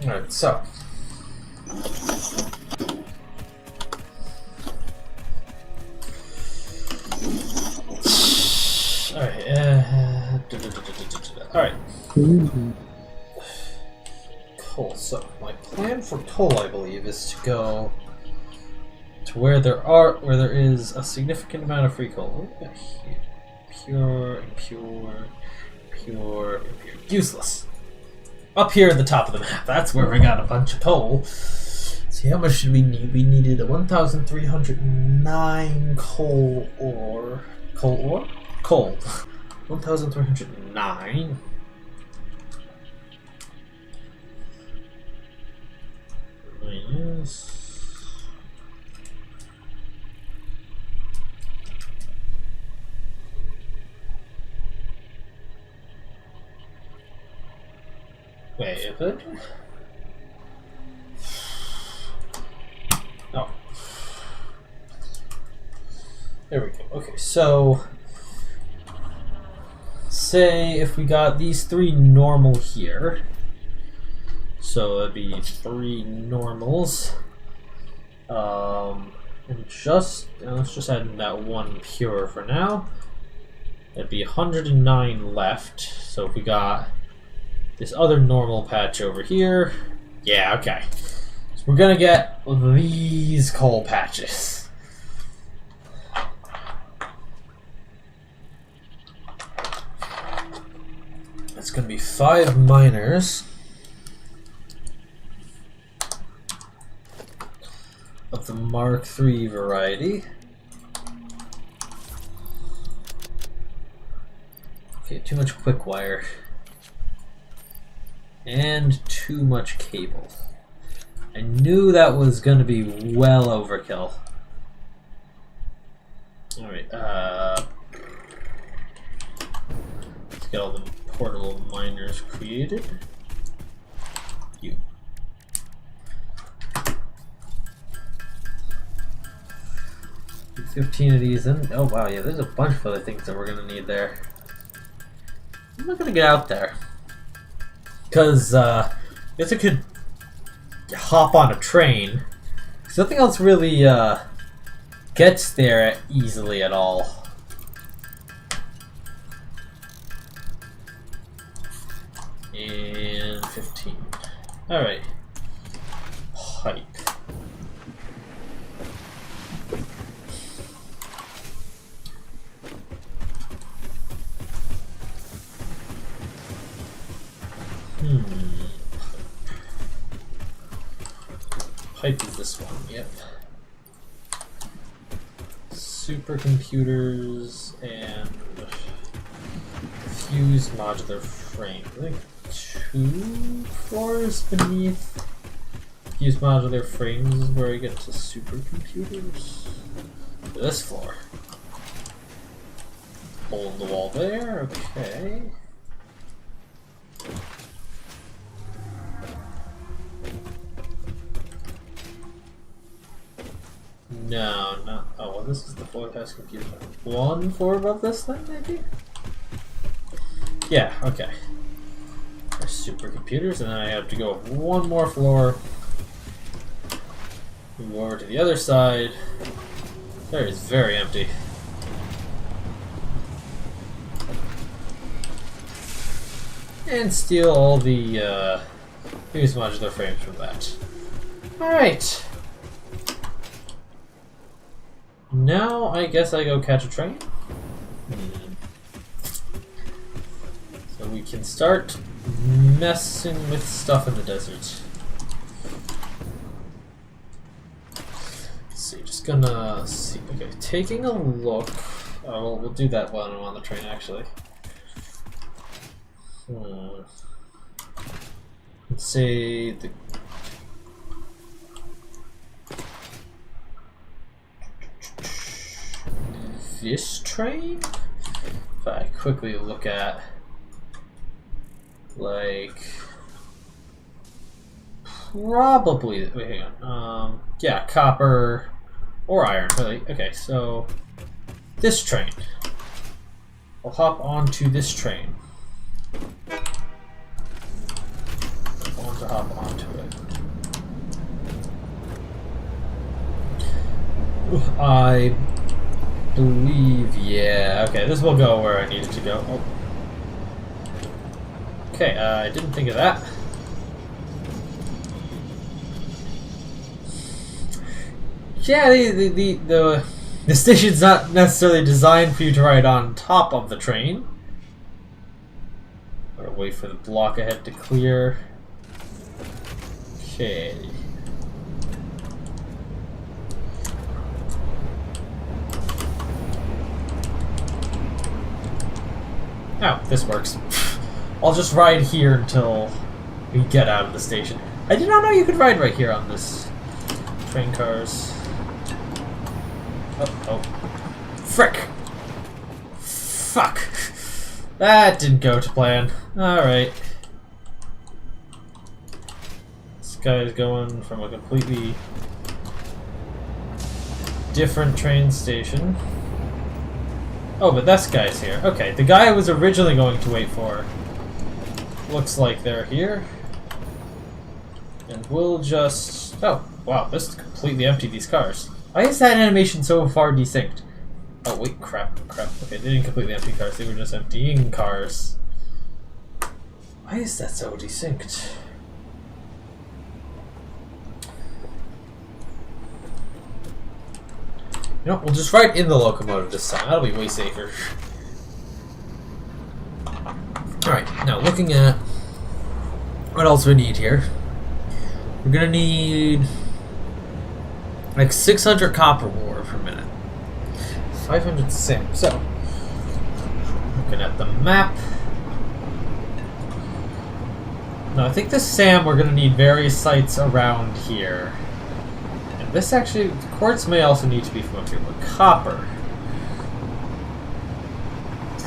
Alright, so. Alright. Coal. So, my plan for coal, I believe, is to go to where there is a significant amount of free coal. What do we got here? Pure, impure, pure, impure. Useless. Up here at the top of the map, that's where we got a bunch of coal. See, how much did we need? We needed 1,309 coal ore. Coal ore? Coal. 1,309. Minus. Wait, is it? Oh. There we go. Okay, so say if we got these 3 normal here. So that'd be 3 normals. And let's just add that 1 pure for now. That'd be 109 left. So if we got this other normal patch over here. Yeah, okay. So we're gonna get these coal patches. It's gonna be 5 miners of the Mark III variety. Okay, too much quick wire. And too much cable. I knew that was going to be well overkill. Alright, let's get all the portable miners created. You. Put 15 of these in. Oh wow, yeah, there's a bunch of other things that we're going to need there. I'm not going to get out there. Because, I guess I could hop on a train. Because nothing else really, gets there easily at all. And 15. Alright. Pipe. Pipe is this one, yep. Supercomputers and fused modular frame. I think 2 floors beneath fused modular frames is where I get to supercomputers. This floor. Hole in the wall there, okay. No, not. Oh, well, this is the floor past computer. 1 floor above this thing, maybe? Yeah, okay. There's supercomputers, and then I have to go 1 more floor. Move over to the other side. There is very empty. And steal all the fused modular frames from that. Alright. Now, I guess I go catch a train. So we can start messing with stuff in the desert. Let's see, just gonna see. Okay, taking a look. Oh, well, we'll do that while I'm on the train, actually. Let's say the. This train? If I quickly look at, like, probably, wait, hang on, yeah, copper or iron, really. Okay, so this train. I'll hop onto this train. I want to hop onto it. I believe, yeah. Okay, this will go where I need it to go. Oh. Okay, I didn't think of that. Yeah, the station's not necessarily designed for you to ride on top of the train. Gotta wait for the block ahead to clear. Okay. Oh, this works. I'll just ride here until we get out of the station. I did not know you could ride right here on this train cars. Oh. Frick! Fuck! That didn't go to plan. Alright. This guy's going from a completely different train station. Oh, but this guy's here. Okay, the guy I was originally going to wait for looks like they're here. And we'll just... Oh, wow, this is completely empty, these cars. Why is that animation so far desynced? Oh, wait, crap. Okay, they didn't completely empty cars, they were just emptying cars. Why is that so desynced? You know, we'll just ride in the locomotive this time. That'll be way safer. Alright, now looking at what else we need here. We're gonna need like 600 copper ore per minute. 500 SAM. So, looking at the map. Now, I think the SAM we're gonna need various sites around here. This actually, quartz may also need to be from up here, but copper.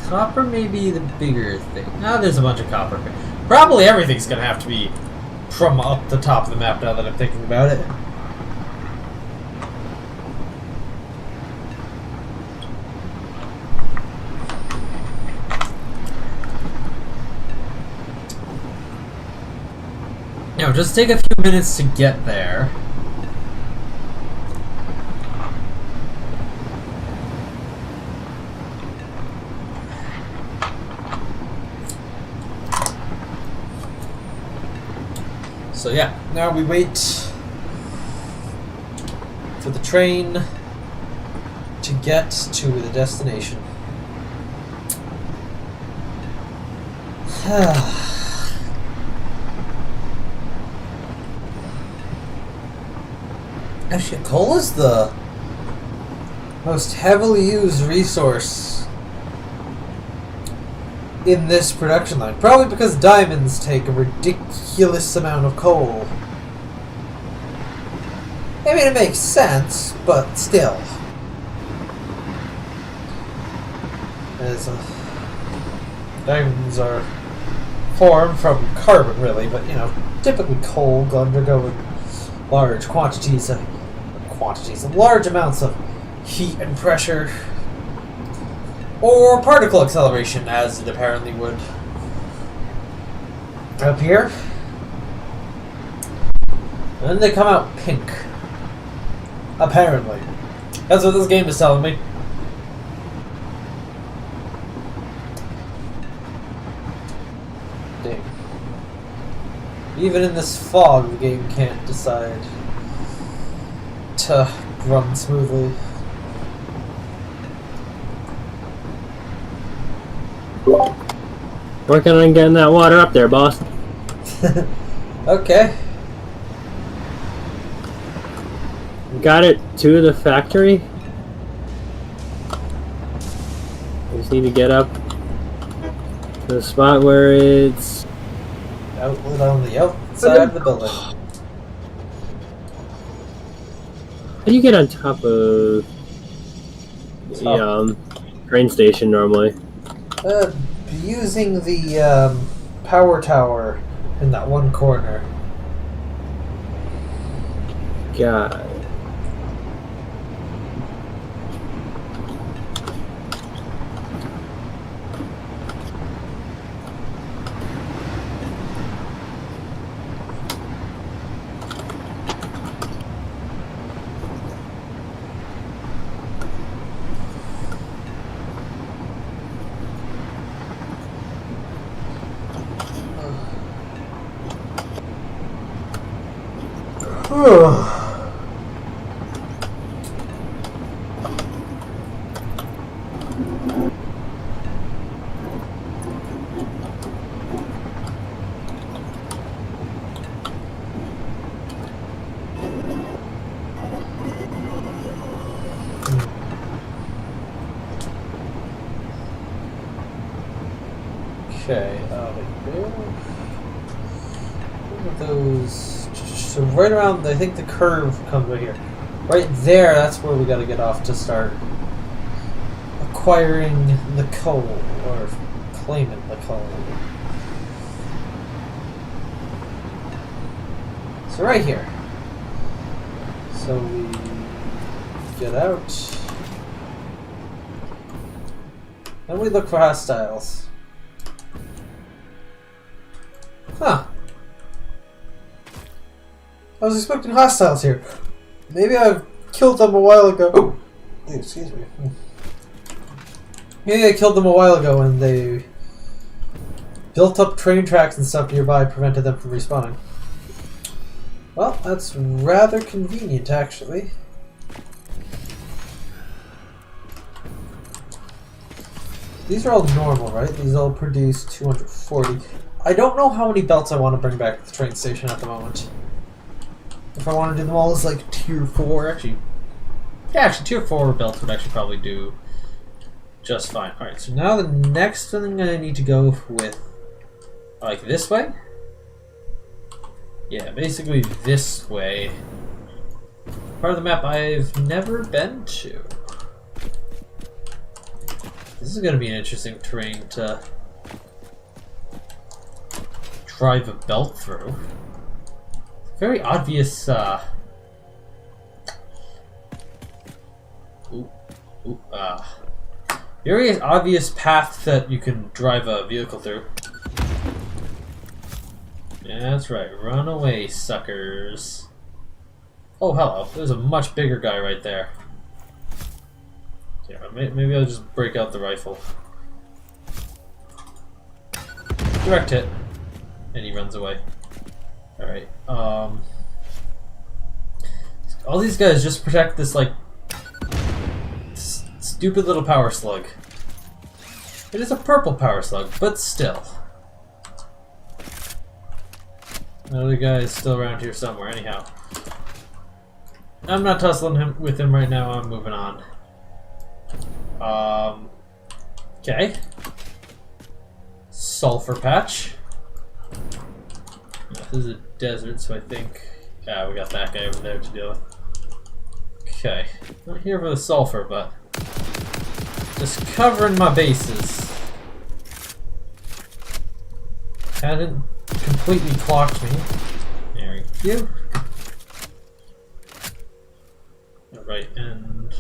Copper may be the bigger thing. Now there's a bunch of copper. Probably everything's gonna have to be from up the top of the map now that I'm thinking about it. Now, just take a few minutes to get there. So yeah, now we wait for the train to get to the destination. Actually, coal is the most heavily used resource in this production line. Probably because diamonds take a ridiculous amount of coal. I mean, it makes sense, but still. Diamonds are formed from carbon, really, but, you know, typically coal undergoing large large amounts of heat and pressure, or particle acceleration, as it apparently would up here. And then they come out pink. Apparently. That's what this game is telling me. Dang. Even in this fog, the game can't decide to run smoothly. Working on getting that water up there, boss. Okay. Got it to the factory. We just need to get up to the spot where it's Outlet on the outside of the building. How do you get on top of the train station normally? Using the power tower in that one corner. God. Okay, those. So right around, I think the curve comes right here. Right there, that's where we gotta get off to start acquiring the coal, or claiming the coal. So right here. So we get out. Then we look for hostiles. Huh. I was expecting hostiles here. Maybe I've killed them a while ago. Oh, excuse me. Maybe I killed them a while ago and they built up train tracks and stuff nearby, prevented them from respawning. Well, that's rather convenient, actually. These are all normal, right? These all produce 240. I don't know how many belts I want to bring back to the train station at the moment. If I want to do them all as like tier 4, actually. Yeah, actually tier 4 belts would actually probably do just fine. Alright, so now the next thing I need to go with, like this way? Yeah, basically this way. Part of the map I've never been to. This is going to be an interesting terrain to drive a belt through. Very obvious, very obvious path that you can drive a vehicle through. Yeah, that's right. Run away, suckers. Oh, hello. There's a much bigger guy right there. Yeah, maybe I'll just break out the rifle. Direct hit. And he runs away. Alright, all these guys just protect this, like, stupid little power slug. It is a purple power slug, but still. Another guy is still around here somewhere, anyhow. I'm not tussling with him right now, I'm moving on. Okay. Sulfur patch. This is a desert, so I think... Yeah, we got that guy over there to deal with. Okay. Not here for the sulfur, but... just covering my bases. Hadn't completely clocked me. There we go. Alright, and...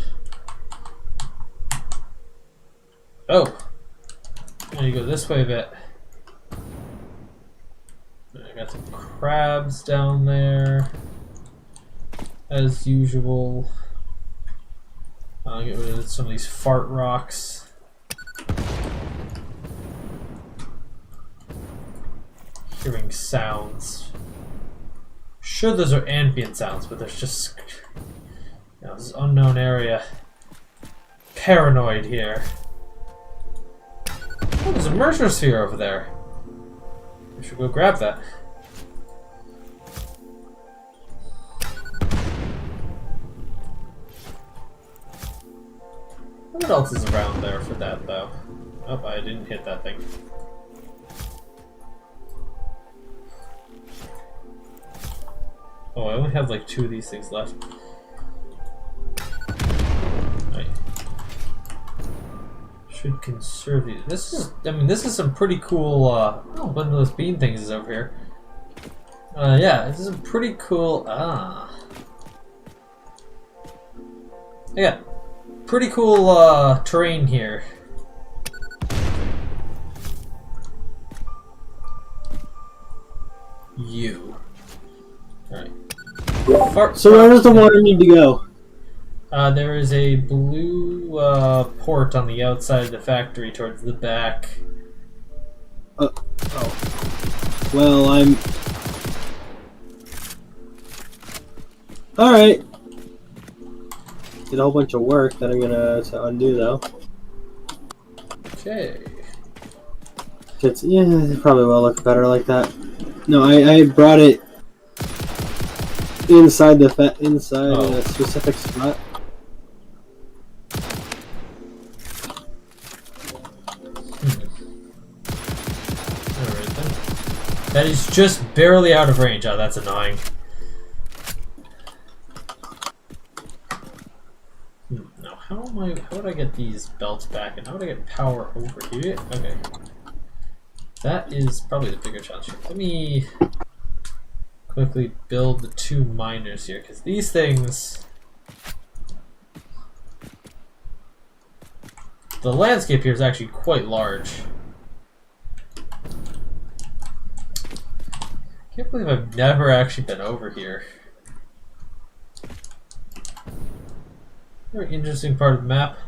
Oh! Now you go this way a bit. I got some crabs down there, as usual. I'll get rid of some of these fart rocks. Hearing sounds. Sure, those are ambient sounds, but there's just, you know, this unknown area. Paranoid here. Oh, there's a mercer sphere over there. We should go grab that. What else is around there for that, though? Oh, I didn't hit that thing. Oh, I only have like 2 of these things left. Right. Should conserve these. This is, I mean, this is some pretty cool, oh, one of those bean things is over here. Yeah, this is a pretty cool, yeah, pretty cool, terrain here. You. Alright. So where does the water need to go? There is a blue port on the outside of the factory towards the back. Oh. Well, I'm... Alright. Did a whole bunch of work that I'm gonna undo, though. Okay. Yeah, it probably will look better like that. No, I brought it inside the a specific spot. Alright then. That is just barely out of range. Oh, that's annoying. Now, how would I get these belts back, and how would I get power over here? Okay. That is probably the bigger challenge here. Let me quickly build the 2 miners here, because these things... The landscape here is actually quite large. I can't believe I've never actually been over here. Very interesting part of the map.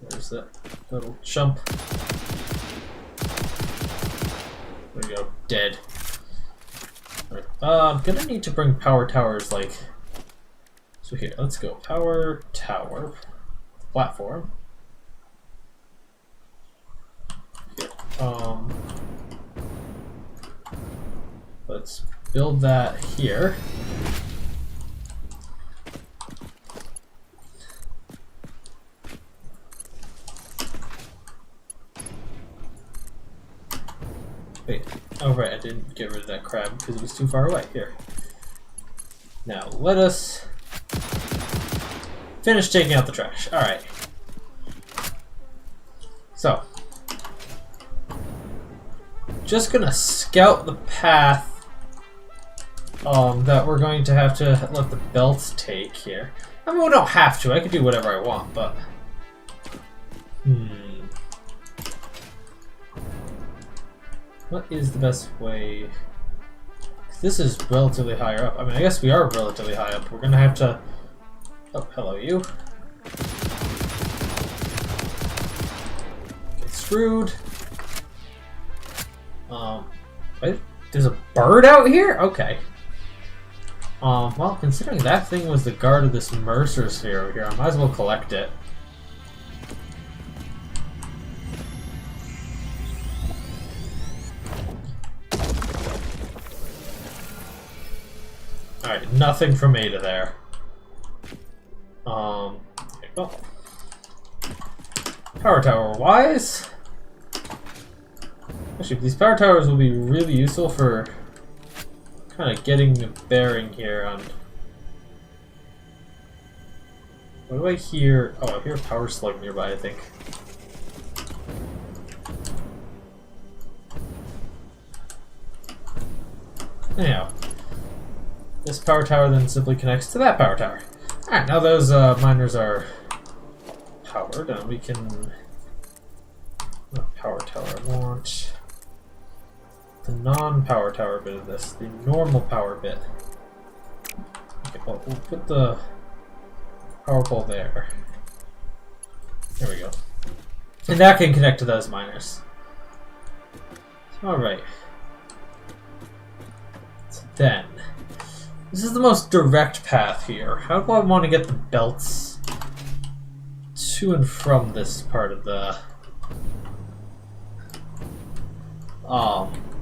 There's that little chump. There we go, dead. Right. I'm gonna need to bring power towers, like... So here, let's go. Power tower. Platform. Here. Let's build that here. Wait, oh right, I didn't get rid of that crab because it was too far away. Here. Now, let us finish taking out the trash. Alright. So, just gonna scout the path that we're going to have to let the belts take here. I mean, we don't have to. I could do whatever I want, but... What is the best way? This is relatively higher up. I mean, I guess we are relatively high up. We're gonna have to... Oh, hello, you. Get screwed. Wait, there's a bird out here? Okay. Well, considering that thing was the guard of this Mercer sphere over here, I might as well collect it. Alright, nothing from Ada there. Okay, well. Power tower wise. Actually, these power towers will be really useful for kind of getting a bearing here on... What do I hear? Oh, I hear a power slug nearby, I think. Anyhow. This power tower then simply connects to that power tower. Alright, now those miners are powered, and we can... What power tower I want? The non-power tower bit of this, the normal power bit. Okay, well, we'll put the power pole there. There we go. And that can connect to those miners. Alright. So then, This is the most direct path here. How do I want to get the belts to and from this part of the...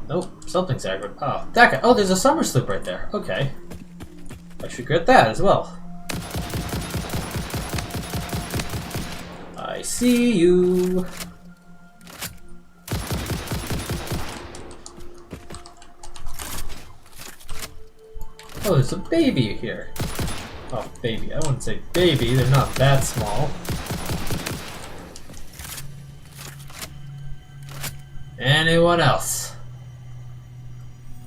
Nope, something's aggroed. Oh, that guy. Oh, there's a summer slip right there. Okay. I should get that as well. I see you. Oh, there's a baby here. Oh, baby. I wouldn't say baby. They're not that small. Anyone else?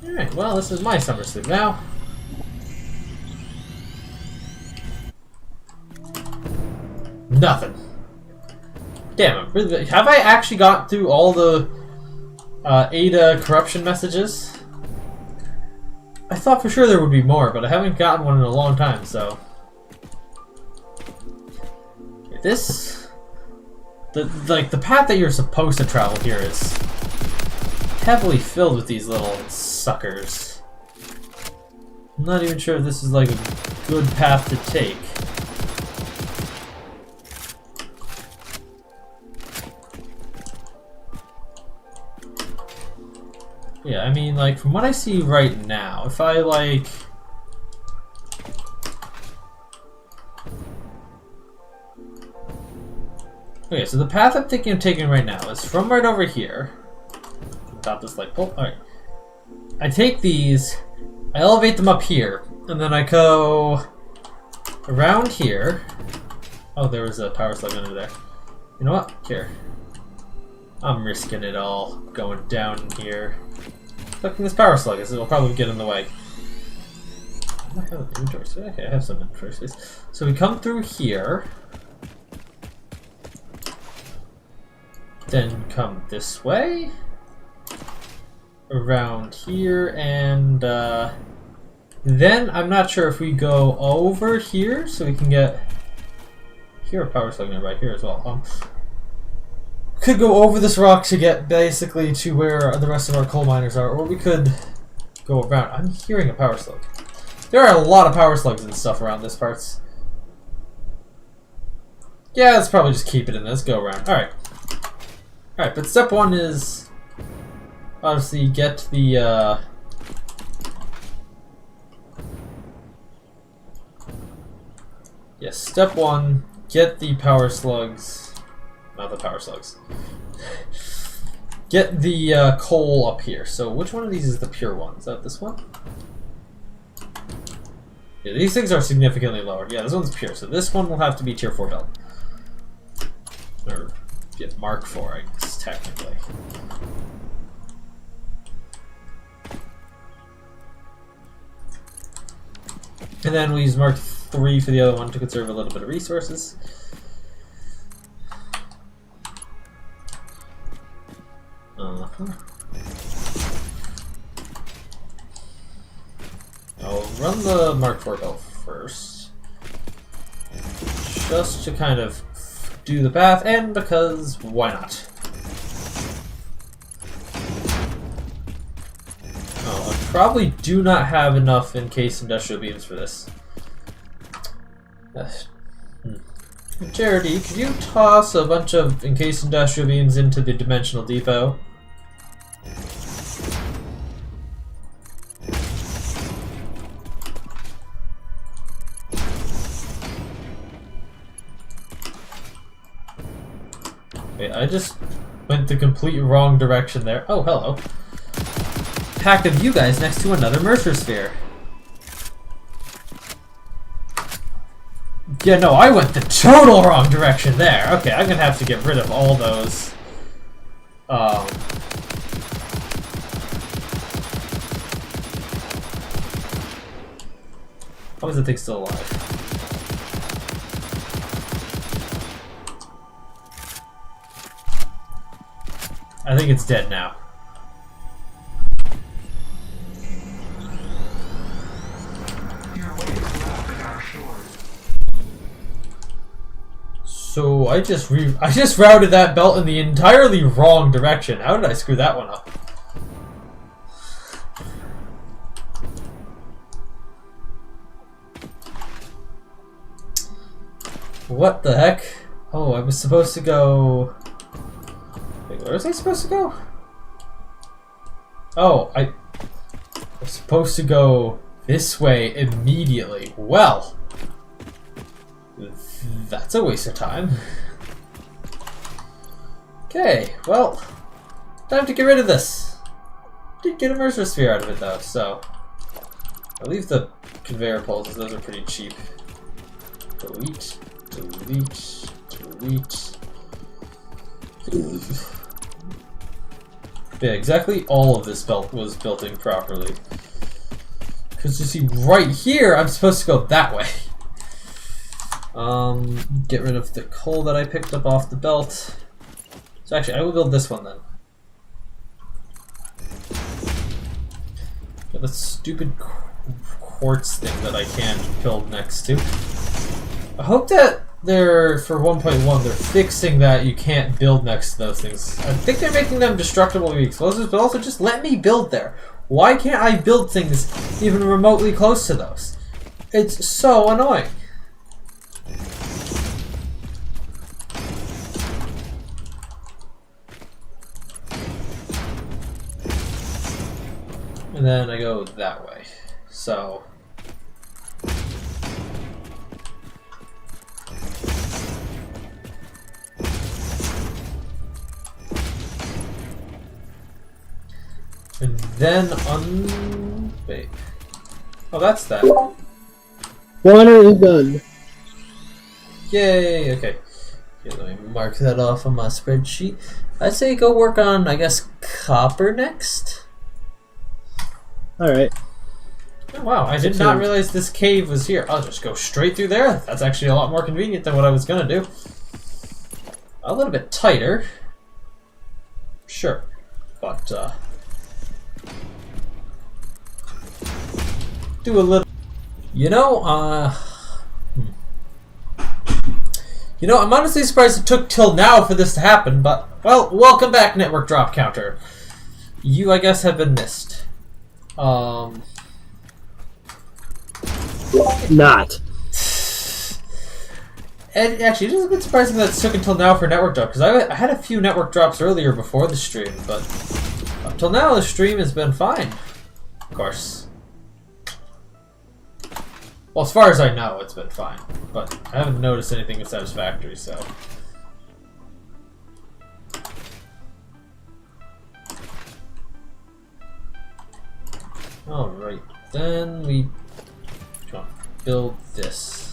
Alright, well, this is my summer sleep now. Nothing. Damn it. Have I actually gotten through all the Ada corruption messages? I thought for sure there would be more, but I haven't gotten one in a long time, so... This... The path that you're supposed to travel here is heavily filled with these little suckers. I'm not even sure if this is like a good path to take. Yeah, I mean, like, from what I see right now, if I, like... Okay, so the path I'm thinking of taking right now is from right over here. Top this light pole. Alright. I take these, I elevate them up here, and then I go around here. Oh, there was a power slug under there. You know what? Here. I'm risking it all going down here. Collecting this power slug, as it'll probably get in the way. I don't have inventory space. Okay, I have some inventory space. So we come through here. Then come this way. Around here, and then I'm not sure if we go over here so we can get... Here, a power slug nearby here as well. Could go over this rock to get basically to where the rest of our coal miners are, or we could go around. I'm hearing a power slug. There are a lot of power slugs and stuff around this parts. Yeah, let's probably just keep it in this. Go around. Alright. Alright, but step one is obviously get the yes, step one, get the power slugs. Not the power slugs. Get the coal up here. So which one of these is the pure one? Is that this one? Yeah, these things are significantly lower. Yeah, this one's pure. So this one will have to be tier 4 belt. Or yeah, Mark 4, I guess, technically. And then we use Mark 3 for the other one to conserve a little bit of resources. I'll run the Mark 4 belt first, just to kind of do the path, and because why not? Oh, I probably do not have enough encased industrial beams for this. Charity, could you toss a bunch of encased industrial beams into the dimensional depot? Wait, I just went the complete wrong direction there. Oh, hello. Pack of you guys next to another Mercer sphere. Yeah, no, I went the total wrong direction there. Okay, I'm gonna have to get rid of all those. How is the thing still alive? I think it's dead now. So I just routed that belt in the entirely wrong direction. How did I screw that one up? What the heck? Oh, I was supposed to go... Wait, where was I supposed to go? Oh, I was supposed to go this way immediately. Well, that's a waste of time. Okay, well, time to get rid of this. Did get a mercer sphere out of it though, so I'll leave the conveyor pulses, those are pretty cheap. Delete, delete, delete. Yeah, exactly all of this belt was built in properly. Because you see, right here, I'm supposed to go that way. Get rid of the coal that I picked up off the belt. So actually, I will build this one then. Get the stupid quartz thing that I can't build next to. I hope that they're, for 1.1, they're fixing that you can't build next to those things. I think they're making them destructible to explosives, but also just let me build there. Why can't I build things even remotely close to those? It's so annoying. And then I go that way. So... And then wait. Oh, that's that. Water is done. Yay! Okay. Okay, let me mark that off on my spreadsheet. I'd say go work on, I guess, copper next. Alright. Oh, wow, I did not realize this cave was here. I'll just go straight through there. That's actually a lot more convenient than what I was gonna do. A little bit tighter. Sure. But, do a little... You know, I'm honestly surprised it took till now for this to happen, but, well, welcome back, Network Drop Counter. You, I guess, have been missed. Not. And actually, it is a bit surprising that it took until now for network drop, because I had a few network drops earlier before the stream, but up till now the stream has been fine. Of course. Well, as far as I know, it's been fine, but I haven't noticed anything unsatisfactory, so... Alright, then we build this.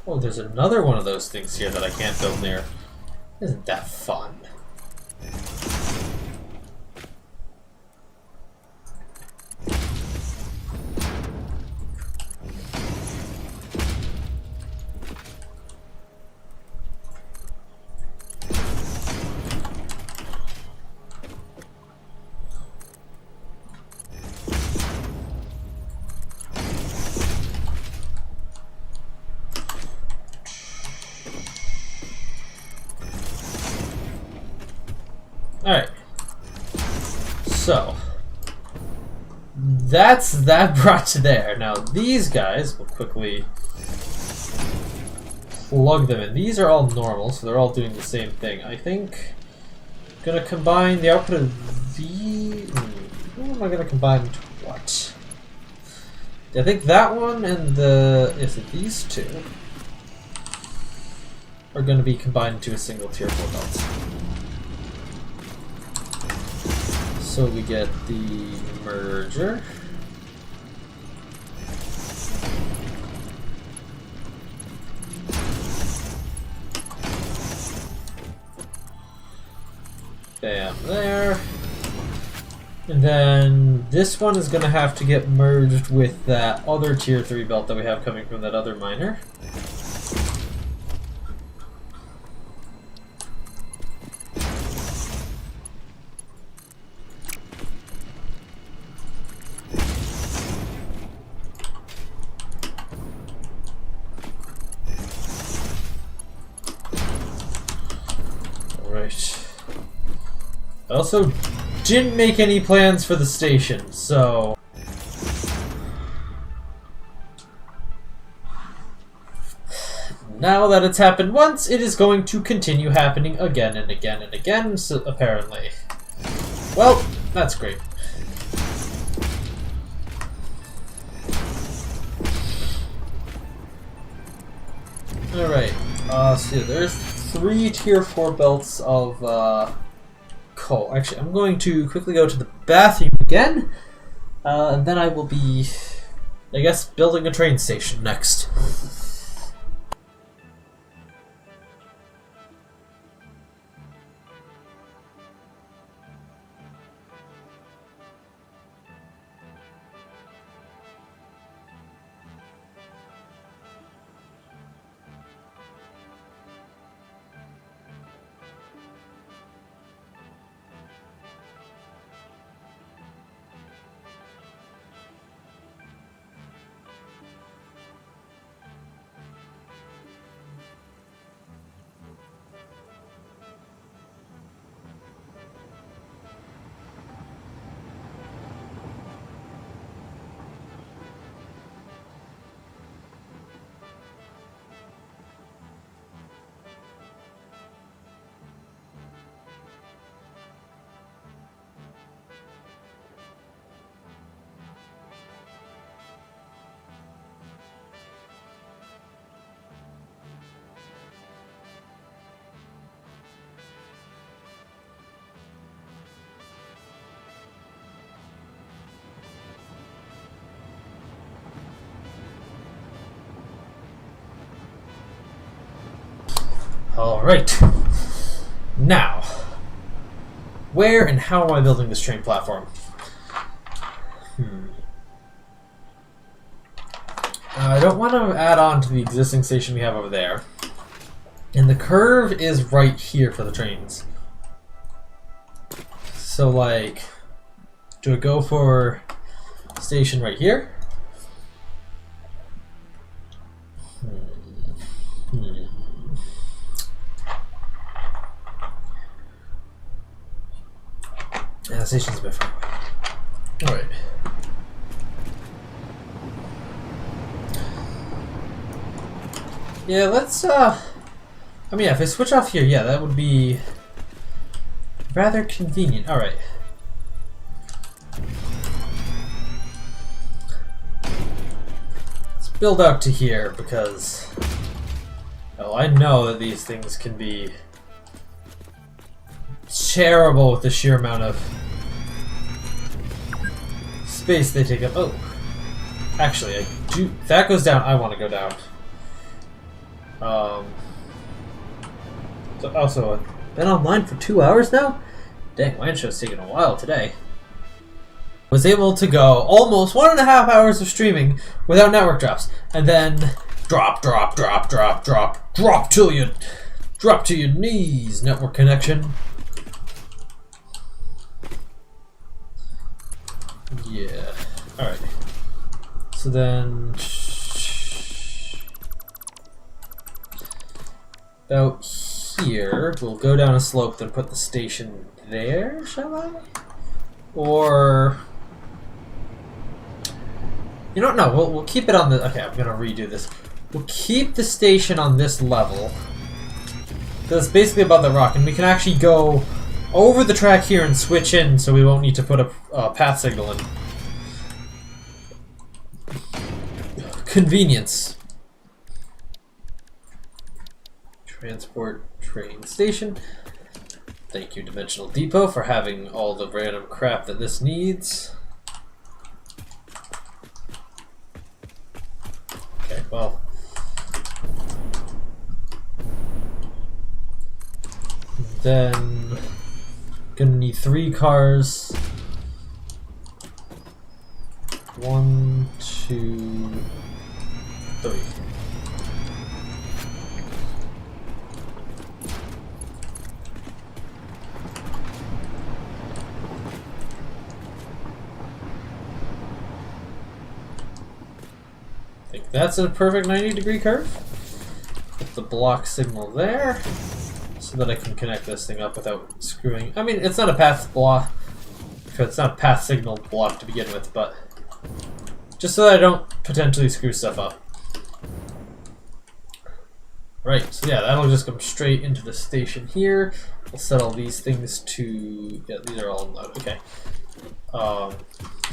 Oh, there's another one of those things here that I can't build near. Isn't that fun? Alright, so that's that brought to there. Now these guys, we'll quickly plug them in. These are all normal, so they're all doing the same thing. I think I'm gonna combine the output of the... Who am I gonna combine to what? I think that one and the... Is it these two? Are gonna be combined into a single tier 4 belt. So we get the merger. Bam, there. And then this one is going to have to get merged with that other tier 3 belt that we have coming from that other miner. I also didn't make any plans for the station, so... Now that it's happened once, it is going to continue happening again and again and again, so apparently. Well, that's great. Alright, so there's 3 tier 4 belts of coal. Actually, I'm going to quickly go to the bathroom again, and then I will be, I guess, building a train station next. Alright. Now, where and how am I building this train platform? I don't want to add on to the existing station we have over there. And the curve is right here for the trains. So, like, do I go for station right here? Yeah, the station's a bit far away. Alright. Yeah, let's, I mean, yeah, if I switch off here, yeah, that would be rather convenient. Alright. Let's build out to here, because, well, I know that these things can be terrible with the sheer amount of space they take up. Oh, actually, I do. If that goes down, I want to go down. So also, I've been online for 2 hours now. Dang, my intro's taking a while today. Was able to go almost 1.5 hours of streaming without network drops, and then drop till you drop to your knees. Network connection. Yeah. Alright. So then about here, we'll go down a slope, then put the station there, shall I? Or you don't know, we'll keep it on the okay, I'm gonna redo this. We'll keep the station on this level. Because it's basically above the rock, and we can actually go over the track here and switch in, so we won't need to put a path signal in. Convenience. Transport train station. Thank you, Dimensional Depot, for having all the random crap that this needs. Okay, well. Then gonna need 3 cars. 1, 2, 3. I think that's a perfect 90-degree curve. Put the block signal there. so that I can connect this thing up without screwing. I mean, it's not a path block. It's not a path signal block to begin with, but just so that I don't potentially screw stuff up. Right, so yeah, that'll just come straight into the station here. We'll set all these things to, yeah, these are all unloaded. Okay.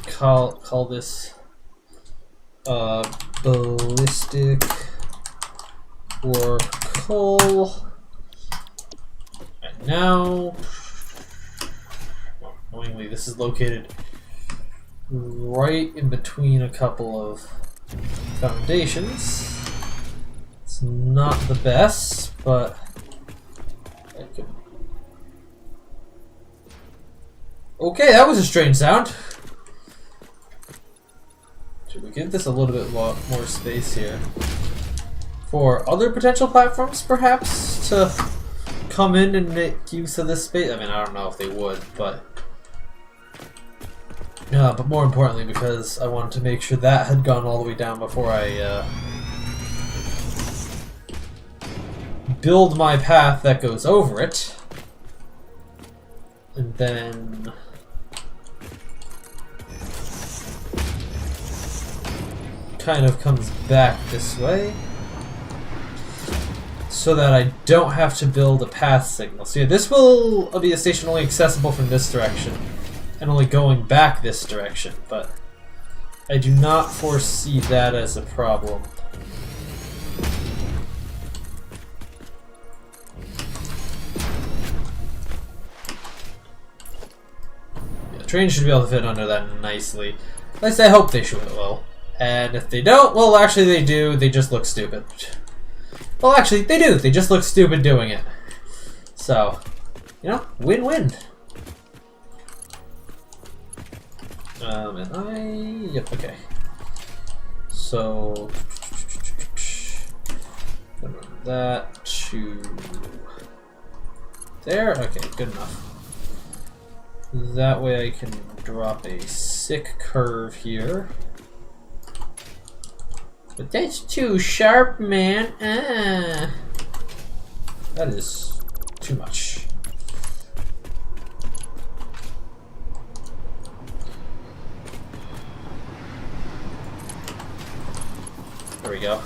Call this ballistic or coal. And now, well, annoyingly, this is located right in between a couple of foundations. It's not the best, but I could... Okay, that was a strange sound. Should we give this a little bit more space here for other potential platforms, perhaps, to come in and make use of this space? I mean, I don't know if they would, but more importantly, because I wanted to make sure that had gone all the way down before I build my path that goes over it, and then kind of comes back this way so that I don't have to build a path signal. So yeah, this will be a station only accessible from this direction and only going back this direction, but I do not foresee that as a problem. Yeah, the train should be able to fit under that nicely. At least I hope they should will. And if they don't, well, actually they do. They just look stupid. Well, actually, they do. They just look stupid doing it. So, you know, win-win. Yep, okay. So, that to there. Okay, good enough. That way I can drop a sick curve here. But that's too sharp, man. That is too much. There we go.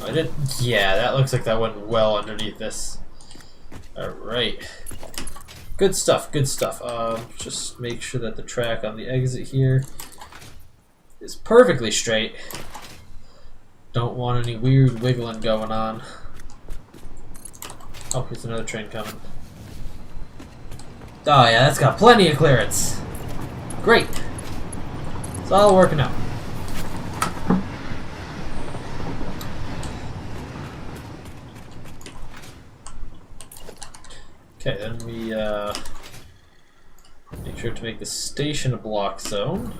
I did. Yeah, that looks like that went well underneath this. Alright. Good stuff, good stuff. Just make sure that the track on the exit here is perfectly straight. Don't want any weird wiggling going on. Oh, here's another train coming. Oh yeah, that's got plenty of clearance. Great. It's all working out. Okay, then we make sure to make the station a block zone.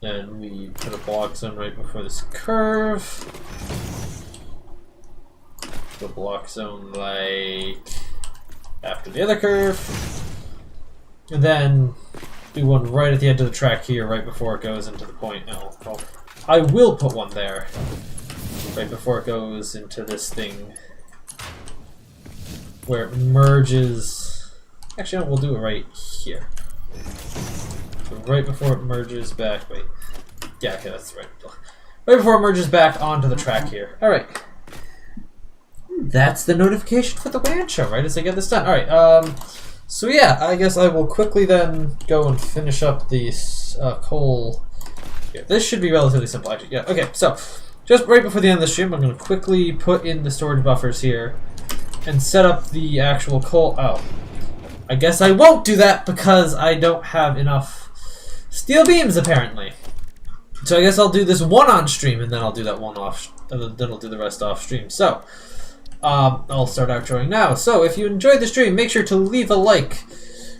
Then we put a block zone right before this curve. Put a block zone like after the other curve. And then do one right at the end of the track here, right before it goes into the point. Oh, well, I will put one there. Right before it goes into this thing. Where it merges. Actually, no, we'll do it right here. Right before it merges back. Wait. Yeah, okay, that's right. Right before it merges back onto the track here. Alright. That's the notification for the WAN show, right as I get this done. Alright, so yeah, I guess I will quickly then go and finish up the coal. Yeah, this should be relatively simple, actually. Yeah, okay, so just right before the end of the stream, I'm going to quickly put in the storage buffers here and set up the actual coal. Oh. I guess I won't do that because I don't have enough steel beams, apparently. So I guess I'll do this one on stream, and then I'll do that one off, and then I'll do the rest off stream. So, I'll start outroing now. So, if you enjoyed the stream, make sure to leave a like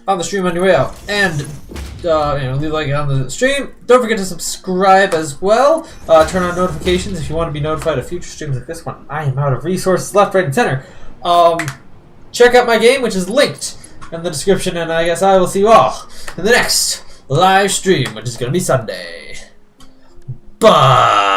on the stream on your way out, and leave a like on the stream. Don't forget to subscribe as well. Turn on notifications if you want to be notified of future streams like this one. I am out of resources left, right, and center. Check out my game, which is linked in the description, and I guess I will see you all in the next live stream, which is going to be Sunday. Bye!